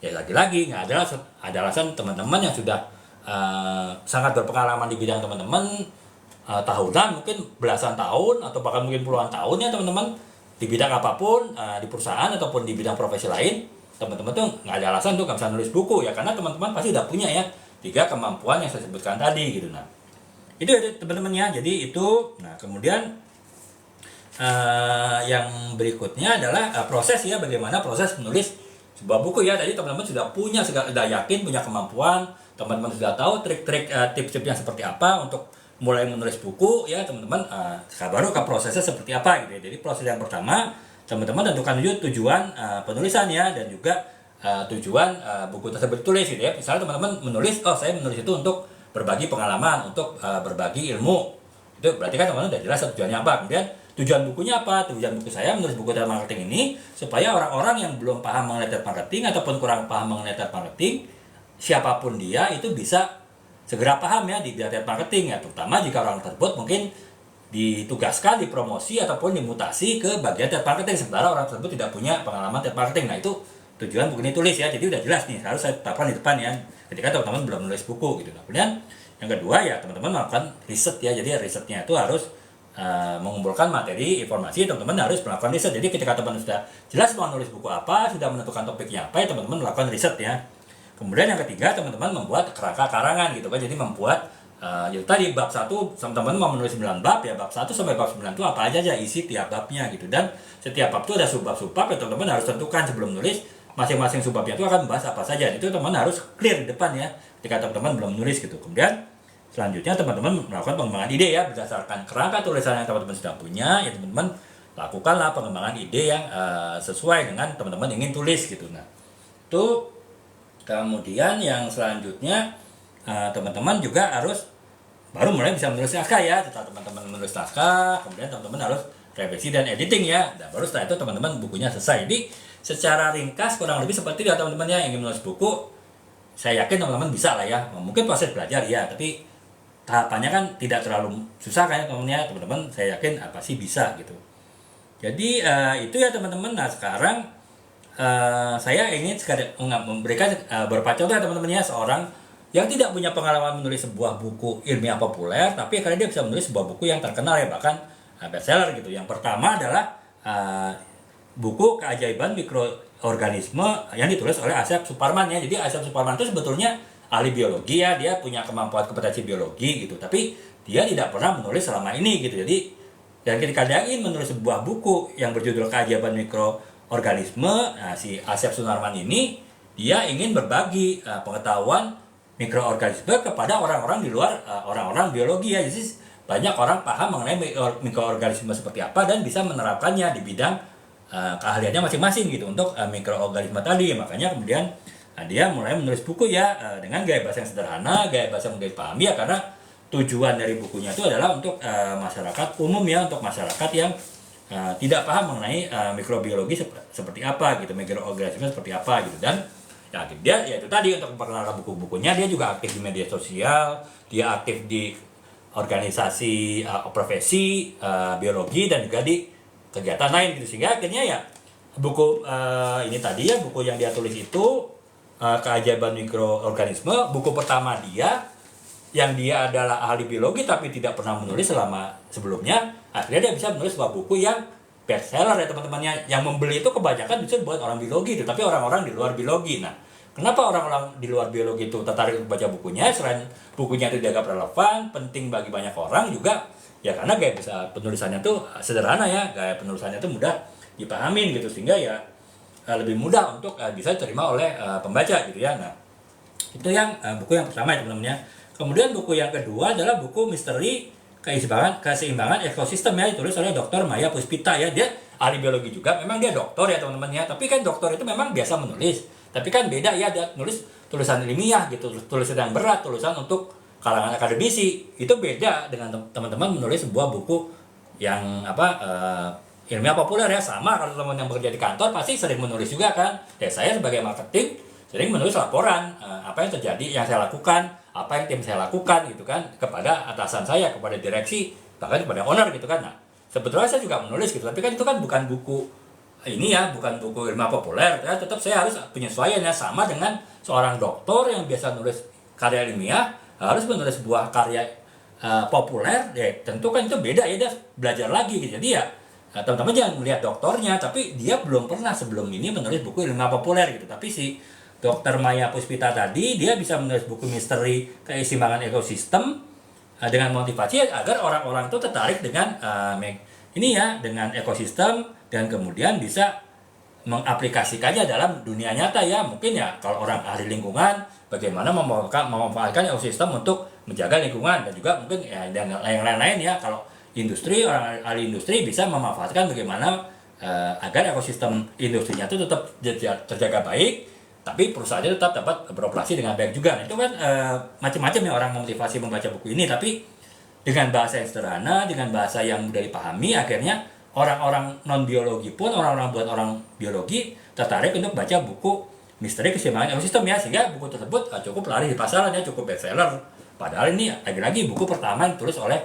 ya lagi-lagi nggak ada alasan teman-teman yang sudah sangat berpengalaman di bidang teman-teman, tahunan, mungkin belasan tahun atau bahkan mungkin puluhan tahun ya teman-teman, di bidang apapun, di perusahaan ataupun di bidang profesi lain, teman-teman tuh nggak ada alasan tuh nggak bisa nulis buku ya, karena teman-teman pasti udah punya ya 3 kemampuan yang saya sebutkan tadi gitu. Nah itu ya teman-teman ya, jadi itu. Nah kemudian yang berikutnya adalah proses ya, bagaimana proses menulis sebuah buku ya. Tadi teman-teman sudah punya, sudah yakin punya kemampuan, teman-teman sudah tahu trik-trik, tips-tipsnya seperti apa untuk mulai menulis buku ya teman-teman. Baru ke prosesnya seperti apa gitu ya. Jadi proses yang pertama, teman-teman tentukan tujuan penulisan ya, dan juga tujuan buku tersebut ditulis gitu ya. Misalnya teman-teman menulis, saya menulis itu untuk berbagi pengalaman, untuk berbagi ilmu. Itu berarti kan teman-teman udah jelas tujuannya apa. Kemudian tujuan bukunya apa? Tujuan buku saya menulis buku network marketing ini supaya orang-orang yang belum paham mengenai network marketing ataupun kurang paham mengenai network marketing, siapapun dia itu bisa segera paham ya di network marketing ya, terutama jika orang tersebut mungkin ditugaskan, dipromosi ataupun dimutasi ke bagian network marketing, sementara orang tersebut tidak punya pengalaman network marketing. Nah itu tujuan buku ini tulis ya, jadi udah jelas nih, harus saya tetapkan di depan ya ketika teman-teman belum menulis buku gitu. Nah, kemudian yang kedua ya teman-teman melakukan riset ya, jadi risetnya itu harus mengumpulkan materi, informasi, teman-teman harus melakukan riset. Jadi ketika teman-teman sudah jelas mau nulis buku apa, sudah menentukan topiknya apa, ya teman-teman melakukan riset ya. Kemudian yang ketiga, teman-teman membuat kerangka karangan gitu kan. Jadi membuat itu tadi bab 1, teman-teman mau menulis 9 bab ya, bab 1 sampai bab 9 itu apa aja isi tiap babnya gitu. Dan setiap bab itu ada subbab-subbab ya, teman-teman harus tentukan sebelum nulis masing-masing subbabnya itu akan membahas apa saja. Itu teman-teman harus clear di depan ya ketika teman-teman belum menulis gitu. Kemudian selanjutnya teman-teman melakukan pengembangan ide ya, berdasarkan kerangka tulisan yang teman-teman sudah punya ya, teman-teman lakukanlah pengembangan ide yang sesuai dengan teman-teman ingin tulis gitu. Nah itu. Kemudian yang selanjutnya teman-teman juga harus baru mulai bisa menulis naskah ya. Setelah teman-teman menulis naskah, kemudian teman-teman harus revisi dan editing ya. Nah, baru setelah itu teman-teman bukunya selesai. Jadi secara ringkas kurang lebih seperti itu ya teman-teman ya, ingin menulis buku. Saya yakin teman-teman bisa lah ya. Mungkin proses belajar ya, tapi tahapannya kan tidak terlalu susah kan ya teman-teman. Saya yakin pasti bisa gitu. Jadi itu ya teman-teman. Nah sekarang saya ingin sekadar memberikan beberapa contoh ya teman-teman ya, seorang yang tidak punya pengalaman menulis sebuah buku ilmiah populer, tapi akhirnya dia bisa menulis sebuah buku yang terkenal ya, bahkan bestseller gitu. Yang pertama adalah buku Keajaiban Mikroorganisme yang ditulis oleh Asep Suparman ya. Jadi Asep Suparman itu sebetulnya ahli biologi ya, dia punya kemampuan kompetensi biologi gitu, tapi dia tidak pernah menulis selama ini gitu. Jadi dan ketika dia ingin menulis sebuah buku yang berjudul Keajaiban Mikroorganisme, nah, si Asep Sunarman ini dia ingin berbagi pengetahuan mikroorganisme kepada orang-orang di luar orang-orang biologi ya. Jadi banyak orang paham mengenai mikroorganisme seperti apa dan bisa menerapkannya di bidang keahliannya masing-masing gitu untuk mikroorganisme tadi. Makanya kemudian dia mulai menulis buku ya dengan gaya bahasa yang sederhana, gaya bahasa yang mudah dipahami ya, karena tujuan dari bukunya itu adalah untuk masyarakat umum ya, untuk masyarakat yang tidak paham mengenai mikrobiologi seperti apa gitu, mikroorganisme seperti apa gitu. Dan ya dia ya itu tadi untuk memperkenalkan buku-bukunya, dia juga aktif di media sosial, dia aktif di organisasi profesi biologi dan juga di kegiatan lain gitu, sehingga akhirnya ya buku ini tadi ya, buku yang dia tulis itu Keajaiban Mikroorganisme, buku pertama dia yang dia adalah ahli biologi tapi tidak pernah menulis selama sebelumnya, akhirnya dia bisa menulis sebuah buku yang bestseller ya teman-temannya. Yang membeli itu kebanyakan bisa buat orang biologi itu, tapi orang-orang di luar biologi. Nah, kenapa orang-orang di luar biologi itu tertarik untuk baca bukunya? Selain bukunya itu dianggap relevan, penting bagi banyak orang juga, ya karena gaya penulisannya tuh sederhana ya, gaya penulisannya tuh mudah dipahamin gitu, sehingga ya lebih mudah untuk bisa diterima oleh pembaca gitu ya. Nah, itu yang buku yang pertama ya teman-teman ya. Kemudian buku yang kedua adalah buku Misteri Keseimbangan Ekosistem ya, ditulis oleh Dr. Maya Puspita ya. Dia ahli biologi juga, memang dia doktor ya teman-teman ya. Tapi kan doktor itu memang biasa menulis, tapi kan beda ya, dia nulis tulisan ilmiah gitu, tulisan yang berat, tulisan untuk kalangan akademisi. Itu beda dengan teman-teman menulis sebuah buku yang ilmiah populer ya. Sama kalau teman yang bekerja di kantor pasti sering menulis juga kan. Ya saya sebagai marketing sering menulis laporan apa yang terjadi, yang saya lakukan, apa yang tim saya lakukan gitu kan, kepada atasan saya, kepada direksi, bahkan kepada owner gitu kan. Nah, sebetulnya saya juga menulis gitu, tapi kan itu kan bukan buku ini ya, bukan buku ilmiah populer ya. Tetap saya harus penyesuaian ya, sama dengan seorang dokter yang biasa nulis karya ilmiah harus menulis sebuah karya populer ya, tentu kan itu beda ya, dia belajar lagi gitu. Jadi ya teman-teman jangan melihat doktornya, tapi dia belum pernah sebelum ini menulis buku ilmiah populer gitu. Tapi si Dr. Maya Puspita tadi, dia bisa menulis buku Misteri Keseimbangan Ekosistem dengan motivasi agar orang-orang itu tertarik dengan ini ya, dengan ekosistem, dan kemudian bisa mengaplikasikannya dalam dunia nyata ya. Mungkin ya kalau orang ahli lingkungan, bagaimana memanfaatkan ekosistem untuk menjaga lingkungan, dan juga mungkin ya dan yang lain-lain ya. Kalau industri, orang ahli industri bisa memanfaatkan bagaimana agar ekosistem industrinya itu tetap terjaga baik, tapi perusahaannya tetap dapat beroperasi dengan baik juga. Nah, itu kan macam-macam ya orang memotivasi membaca buku ini, tapi dengan bahasa yang sederhana, dengan bahasa yang mudah dipahami, akhirnya orang-orang non biologi pun, orang-orang buat orang biologi tertarik untuk baca buku Misteri Keseimbangan Ekosistem ya, sehingga buku tersebut cukup laris di pasaran ya, cukup bestseller. Padahal ini lagi-lagi buku pertama yang ditulis oleh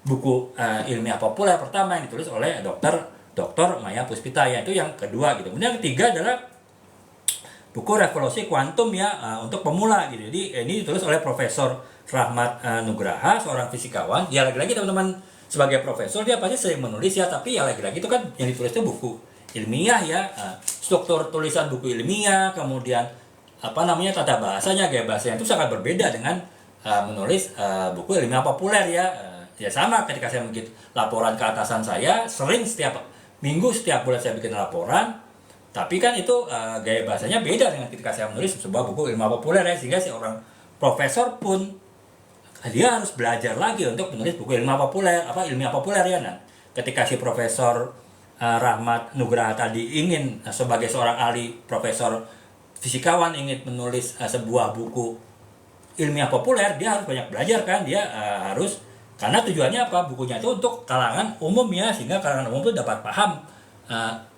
buku ilmiah populer pertama yang ditulis oleh Dr. Maya Puspita ya. Itu yang kedua gitu. Kemudian yang ketiga adalah buku Revolusi Kuantum ya, untuk pemula gitu. Jadi ini ditulis oleh Profesor Rahmat Nugraha, seorang fisikawan. Ya lagi-lagi teman-teman, sebagai profesor dia pasti sering menulis ya, tapi ya lagi-lagi itu kan yang ditulis itu buku ilmiah ya, struktur tulisan buku ilmiah, kemudian tata bahasanya, gaya bahasanya itu sangat berbeda dengan menulis buku ilmiah populer ya. Ya sama ketika saya bikin laporan ke atasan saya, sering setiap minggu, setiap bulan saya bikin laporan. Tapi kan itu gaya bahasanya beda dengan ketika saya menulis sebuah buku ilmiah populer ya, sehingga seorang profesor pun dia harus belajar lagi untuk menulis buku ilmiah populer ya. Nah, ketika si Profesor Rahmat Nugraha tadi ingin sebagai seorang ahli profesor fisikawan ingin menulis sebuah buku ilmiah populer, dia harus banyak belajar kan, dia harus, karena tujuannya apa? Bukunya itu untuk kalangan umum ya, sehingga kalangan umum itu dapat paham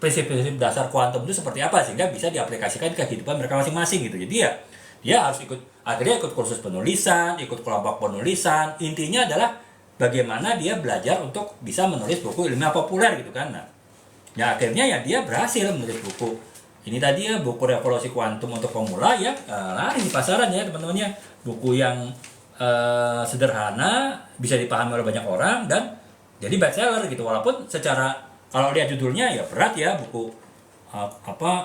prinsip-prinsip dasar kuantum itu seperti apa, sehingga bisa diaplikasikan ke kehidupan mereka masing-masing gitu. Jadi ya dia harus akhirnya ikut kursus penulisan, ikut kelompok penulisan. Intinya adalah bagaimana dia belajar untuk bisa menulis buku ilmiah populer gitu kan. Nah, ya akhirnya ya dia berhasil menulis buku ini tadi ya, buku Revolusi Kuantum untuk pemula ya, lari di pasaran ya teman-teman ya. Buku yang sederhana, bisa dipahami oleh banyak orang, dan jadi bestseller gitu. Walaupun secara, kalau lihat judulnya ya berat ya, buku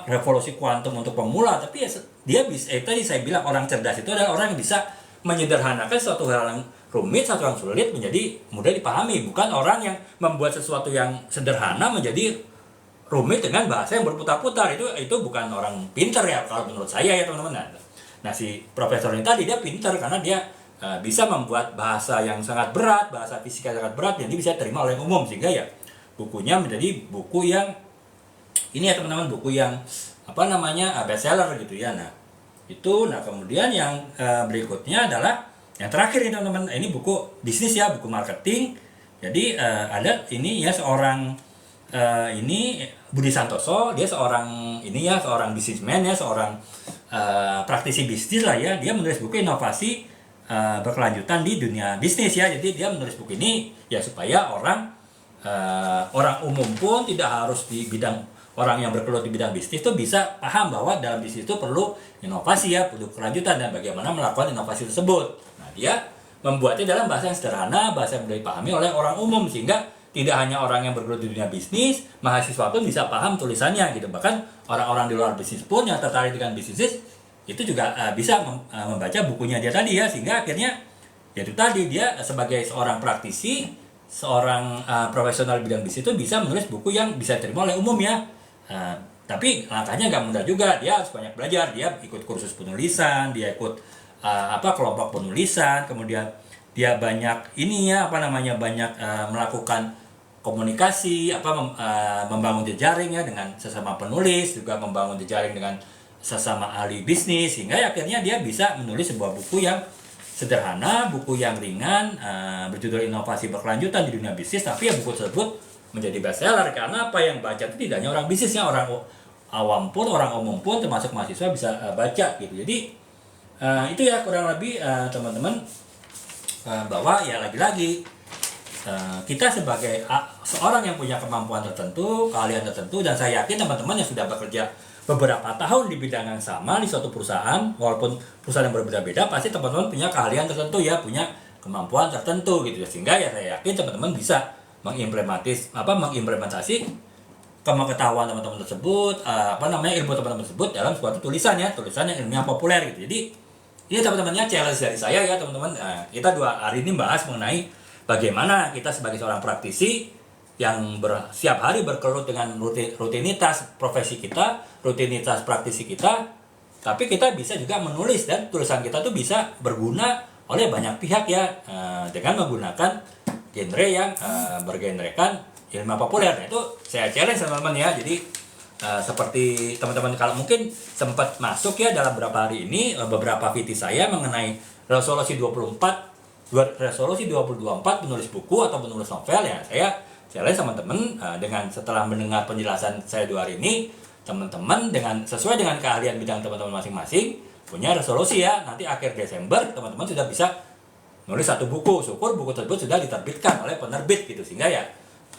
revolusi kuantum untuk pemula, tapi ya dia bisa, tadi saya bilang orang cerdas itu adalah orang yang bisa menyederhanakan suatu hal yang rumit, suatu yang sulit menjadi mudah dipahami, bukan orang yang membuat sesuatu yang sederhana menjadi rumit dengan bahasa yang berputar-putar. Itu bukan orang pintar ya kalau menurut saya ya teman-teman. Nah si profesor ini tadi dia pintar karena dia bisa membuat bahasa yang sangat berat, bahasa fisika sangat berat, yang dia bisa terima oleh umum, sehingga ya bukunya menjadi buku yang ini ya teman-teman, buku yang bestseller gitu ya. Nah kemudian yang berikutnya adalah yang terakhir ini teman-teman, ini buku bisnis ya, buku marketing. Jadi ada ini ya seorang ini Budi Santoso, dia seorang businessman ya, seorang praktisi bisnis lah ya. Dia menulis buku inovasi berkelanjutan di dunia bisnis ya. Jadi dia menulis buku ini ya supaya orang umum pun tidak harus di bidang, orang yang bergelut di bidang bisnis itu bisa paham bahwa dalam bisnis itu perlu inovasi ya, perlu kelanjutan dan bagaimana melakukan inovasi tersebut. Nah dia membuatnya dalam bahasa yang sederhana, bahasa yang mudah dipahami oleh orang umum, sehingga tidak hanya orang yang bergelut di dunia bisnis, mahasiswa pun bisa paham tulisannya gitu. Bahkan orang-orang di luar bisnis pun yang tertarik dengan bisnis itu juga bisa membaca bukunya dia tadi ya, sehingga akhirnya yaitu tadi dia sebagai seorang praktisi, seorang profesional bidang bisnis itu bisa menulis buku yang bisa diterima oleh umum ya. Tapi langkahnya nggak mudah juga, dia harus banyak belajar, dia ikut kursus penulisan, dia ikut kelompok penulisan, kemudian dia banyak banyak melakukan komunikasi, membangun jejaring ya dengan sesama penulis, juga membangun jejaring dengan sesama ahli bisnis, sehingga akhirnya dia bisa menulis sebuah buku yang sederhana, buku yang ringan, berjudul Inovasi Berkelanjutan di Dunia Bisnis. Tapi ya buku tersebut menjadi bestseller karena apa yang baca itu tidak hanya orang bisnisnya, orang awam pun, orang umum pun termasuk mahasiswa bisa baca gitu. Jadi itu ya kurang lebih teman-teman, bahwa ya lagi-lagi kita sebagai seorang yang punya kemampuan tertentu, keahlian tertentu, dan saya yakin teman-teman yang sudah bekerja beberapa tahun di bidang yang sama di suatu perusahaan, walaupun perusahaan yang berbeda-beda, pasti teman-teman punya keahlian tertentu ya, punya kemampuan tertentu gitu ya, sehingga ya saya yakin teman-teman bisa mengimplementasi pengetahuan teman-teman tersebut, ilmu teman-teman tersebut dalam suatu tulisan yang ilmiah populer gitu. Jadi ini teman-temannya challenge dari saya ya teman-teman. Kita 2 hari ini bahas mengenai bagaimana kita sebagai seorang praktisi yang setiap hari bergelut dengan rutinitas profesi kita, rutinitas praktisi kita, tapi kita bisa juga menulis dan tulisan kita tuh bisa berguna oleh banyak pihak ya, dengan menggunakan genre yang bergenrekan ilmu populer. Nah, itu saya challenge teman-teman ya. Jadi seperti teman-teman kalau mungkin sempat masuk ya dalam beberapa hari ini beberapa VT saya mengenai resolusi 2024 menulis buku atau menulis novel ya, saya challenge teman-teman dengan setelah mendengar penjelasan saya 2 hari ini, teman-teman dengan sesuai dengan keahlian bidang teman-teman masing-masing punya resolusi ya, nanti akhir Desember teman-teman sudah bisa nulis 1 buku, syukur buku tersebut sudah diterbitkan oleh penerbit gitu, sehingga ya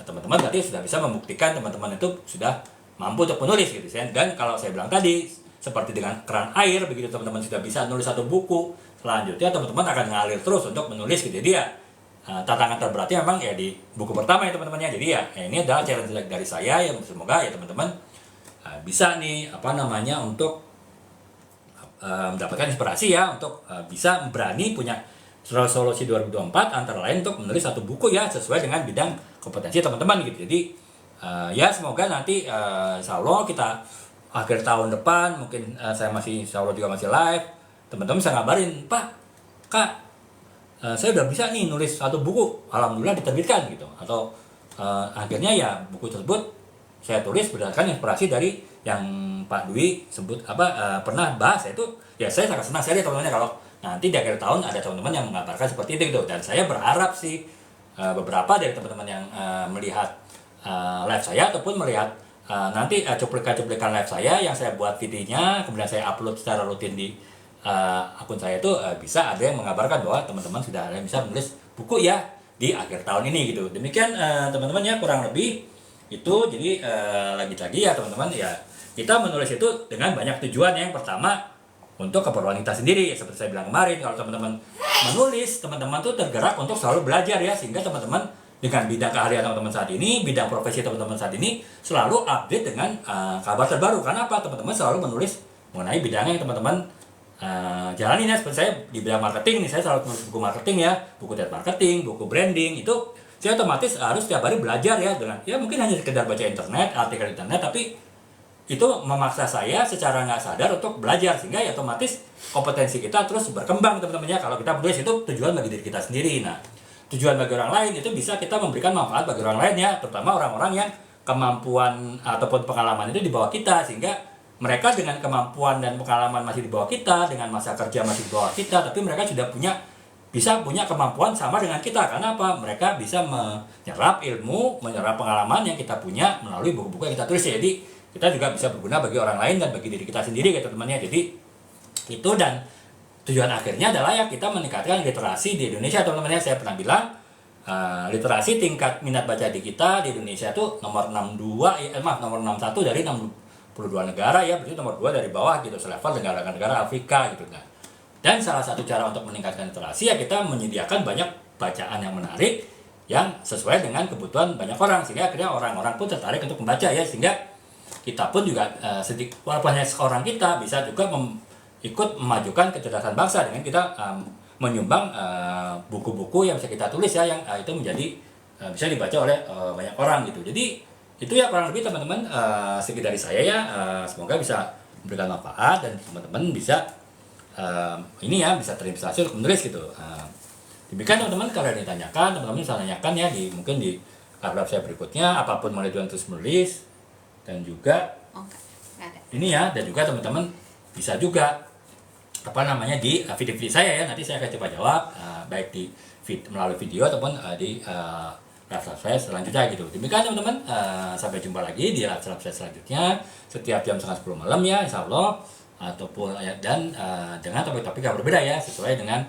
teman-teman berarti sudah bisa membuktikan teman-teman itu sudah mampu untuk menulis gitu. Dan kalau saya bilang tadi seperti dengan keran air begitu, teman-teman sudah bisa nulis 1 buku, selanjutnya teman-teman akan ngalir terus untuk menulis gitu. Jadi ya tantangan terberatnya memang ya di buku pertama ya teman-teman ya. Jadi ya ini adalah challenge dari saya yang semoga ya teman-teman bisa nih untuk mendapatkan inspirasi ya untuk bisa berani punya resolusi 2024 antara lain untuk menulis 1 buku ya sesuai dengan bidang kompetensi teman-teman gitu. Jadi ya semoga nanti insya Allah kita akhir tahun depan mungkin saya masih insya Allah juga masih live, teman-teman bisa ngabarin, Pak, Kak, saya udah bisa nih nulis 1 buku, alhamdulillah diterbitkan gitu. Atau akhirnya ya buku tersebut saya tulis berdasarkan inspirasi dari yang Pak Dwi sebut pernah bahas, itu ya saya sangat senang sekali teman-teman kalau nanti di akhir tahun ada teman-teman yang mengabarkan seperti itu gitu. Dan saya berharap sih beberapa dari teman-teman yang melihat live saya ataupun melihat nanti cuplikan-cuplikan live saya yang saya buat videonya kemudian saya upload secara rutin di akun saya itu bisa ada yang mengabarkan bahwa teman-teman sudah ada yang bisa menulis buku ya di akhir tahun ini gitu. Demikian teman-teman ya kurang lebih itu. Jadi lagi-lagi ya teman-teman ya, kita menulis itu dengan banyak tujuan. Yang pertama untuk keperluan kita sendiri, seperti saya bilang kemarin, kalau teman-teman menulis, teman-teman tuh tergerak untuk selalu belajar ya, sehingga teman-teman dengan bidang keahlian teman-teman saat ini, bidang profesi teman-teman saat ini selalu update dengan kabar terbaru. Karena apa? Teman-teman selalu menulis mengenai bidangnya yang teman-teman jalanin ya. Seperti saya di bidang marketing nih, saya selalu menulis buku marketing ya, buku net marketing, buku branding, itu saya otomatis harus setiap hari belajar ya, dengan ya mungkin hanya sekedar baca internet, artikel internet, tapi itu memaksa saya secara nggak sadar untuk belajar, sehingga ya otomatis kompetensi kita terus berkembang teman-teman ya. Kalau kita menulis itu tujuan bagi diri kita sendiri. Nah, tujuan bagi orang lain itu bisa kita memberikan manfaat bagi orang lain ya, terutama orang-orang yang kemampuan ataupun pengalaman itu di bawah kita, sehingga mereka dengan kemampuan dan pengalaman masih di bawah kita, dengan masa kerja masih di bawah kita, tapi mereka sudah bisa punya kemampuan sama dengan kita. Karena apa? Mereka bisa menyerap ilmu, menyerap pengalaman yang kita punya melalui buku-buku yang kita tulis. Jadi kita juga bisa berguna bagi orang lain dan bagi diri kita sendiri ya teman-teman ya. Jadi itu, dan tujuan akhirnya adalah ya kita meningkatkan literasi di Indonesia teman-teman ya. Saya pernah bilang literasi tingkat minat baca di kita di Indonesia itu nomor 62 nomor 61 dari 62 negara ya, berarti nomor 2 dari bawah gitu, selevel negara-negara Afrika gitu. Nah, dan salah satu cara untuk meningkatkan literasi ya kita menyediakan banyak bacaan yang menarik yang sesuai dengan kebutuhan banyak orang, sehingga akhirnya orang-orang pun tertarik untuk membaca ya, sehingga kita pun juga sedikit, walaupun hanya seorang kita, bisa juga ikut memajukan kecerdasan bangsa dengan kita menyumbang buku-buku yang bisa kita tulis ya, yang itu menjadi bisa dibaca oleh banyak orang gitu. Jadi itu ya kurang lebih teman-teman sedikit dari saya ya. Semoga bisa memberikan manfaat dan teman-teman bisa ini ya, bisa terinspirasi untuk menulis gitu. Demikian teman-teman, kalau ada yang ditanyakan, teman-teman bisa tanyakan ya mungkin di paragraf saya berikutnya, apapun mulai dengan terus menulis. Dan juga ini ya, dan juga teman-teman bisa juga di video-video saya ya, nanti saya akan coba jawab baik melalui video ataupun di live saya selanjutnya gitu. Demikian teman-teman, sampai jumpa lagi di live saya selanjutnya setiap jam 9:30 malam ya, insya Allah, ataupun dan dengan topik-topik yang berbeda ya, sesuai dengan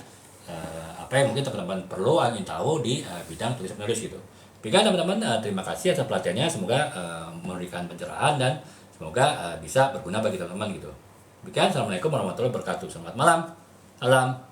apa yang mungkin teman-teman perlu ingin tahu di bidang tulis menulis gitu. Demikian teman-teman, terima kasih atas pelatihannya, semoga memberikan pencerahan dan semoga bisa berguna bagi teman-teman gitu. Demikian, assalamualaikum warahmatullahi wabarakatuh. Selamat malam, salam.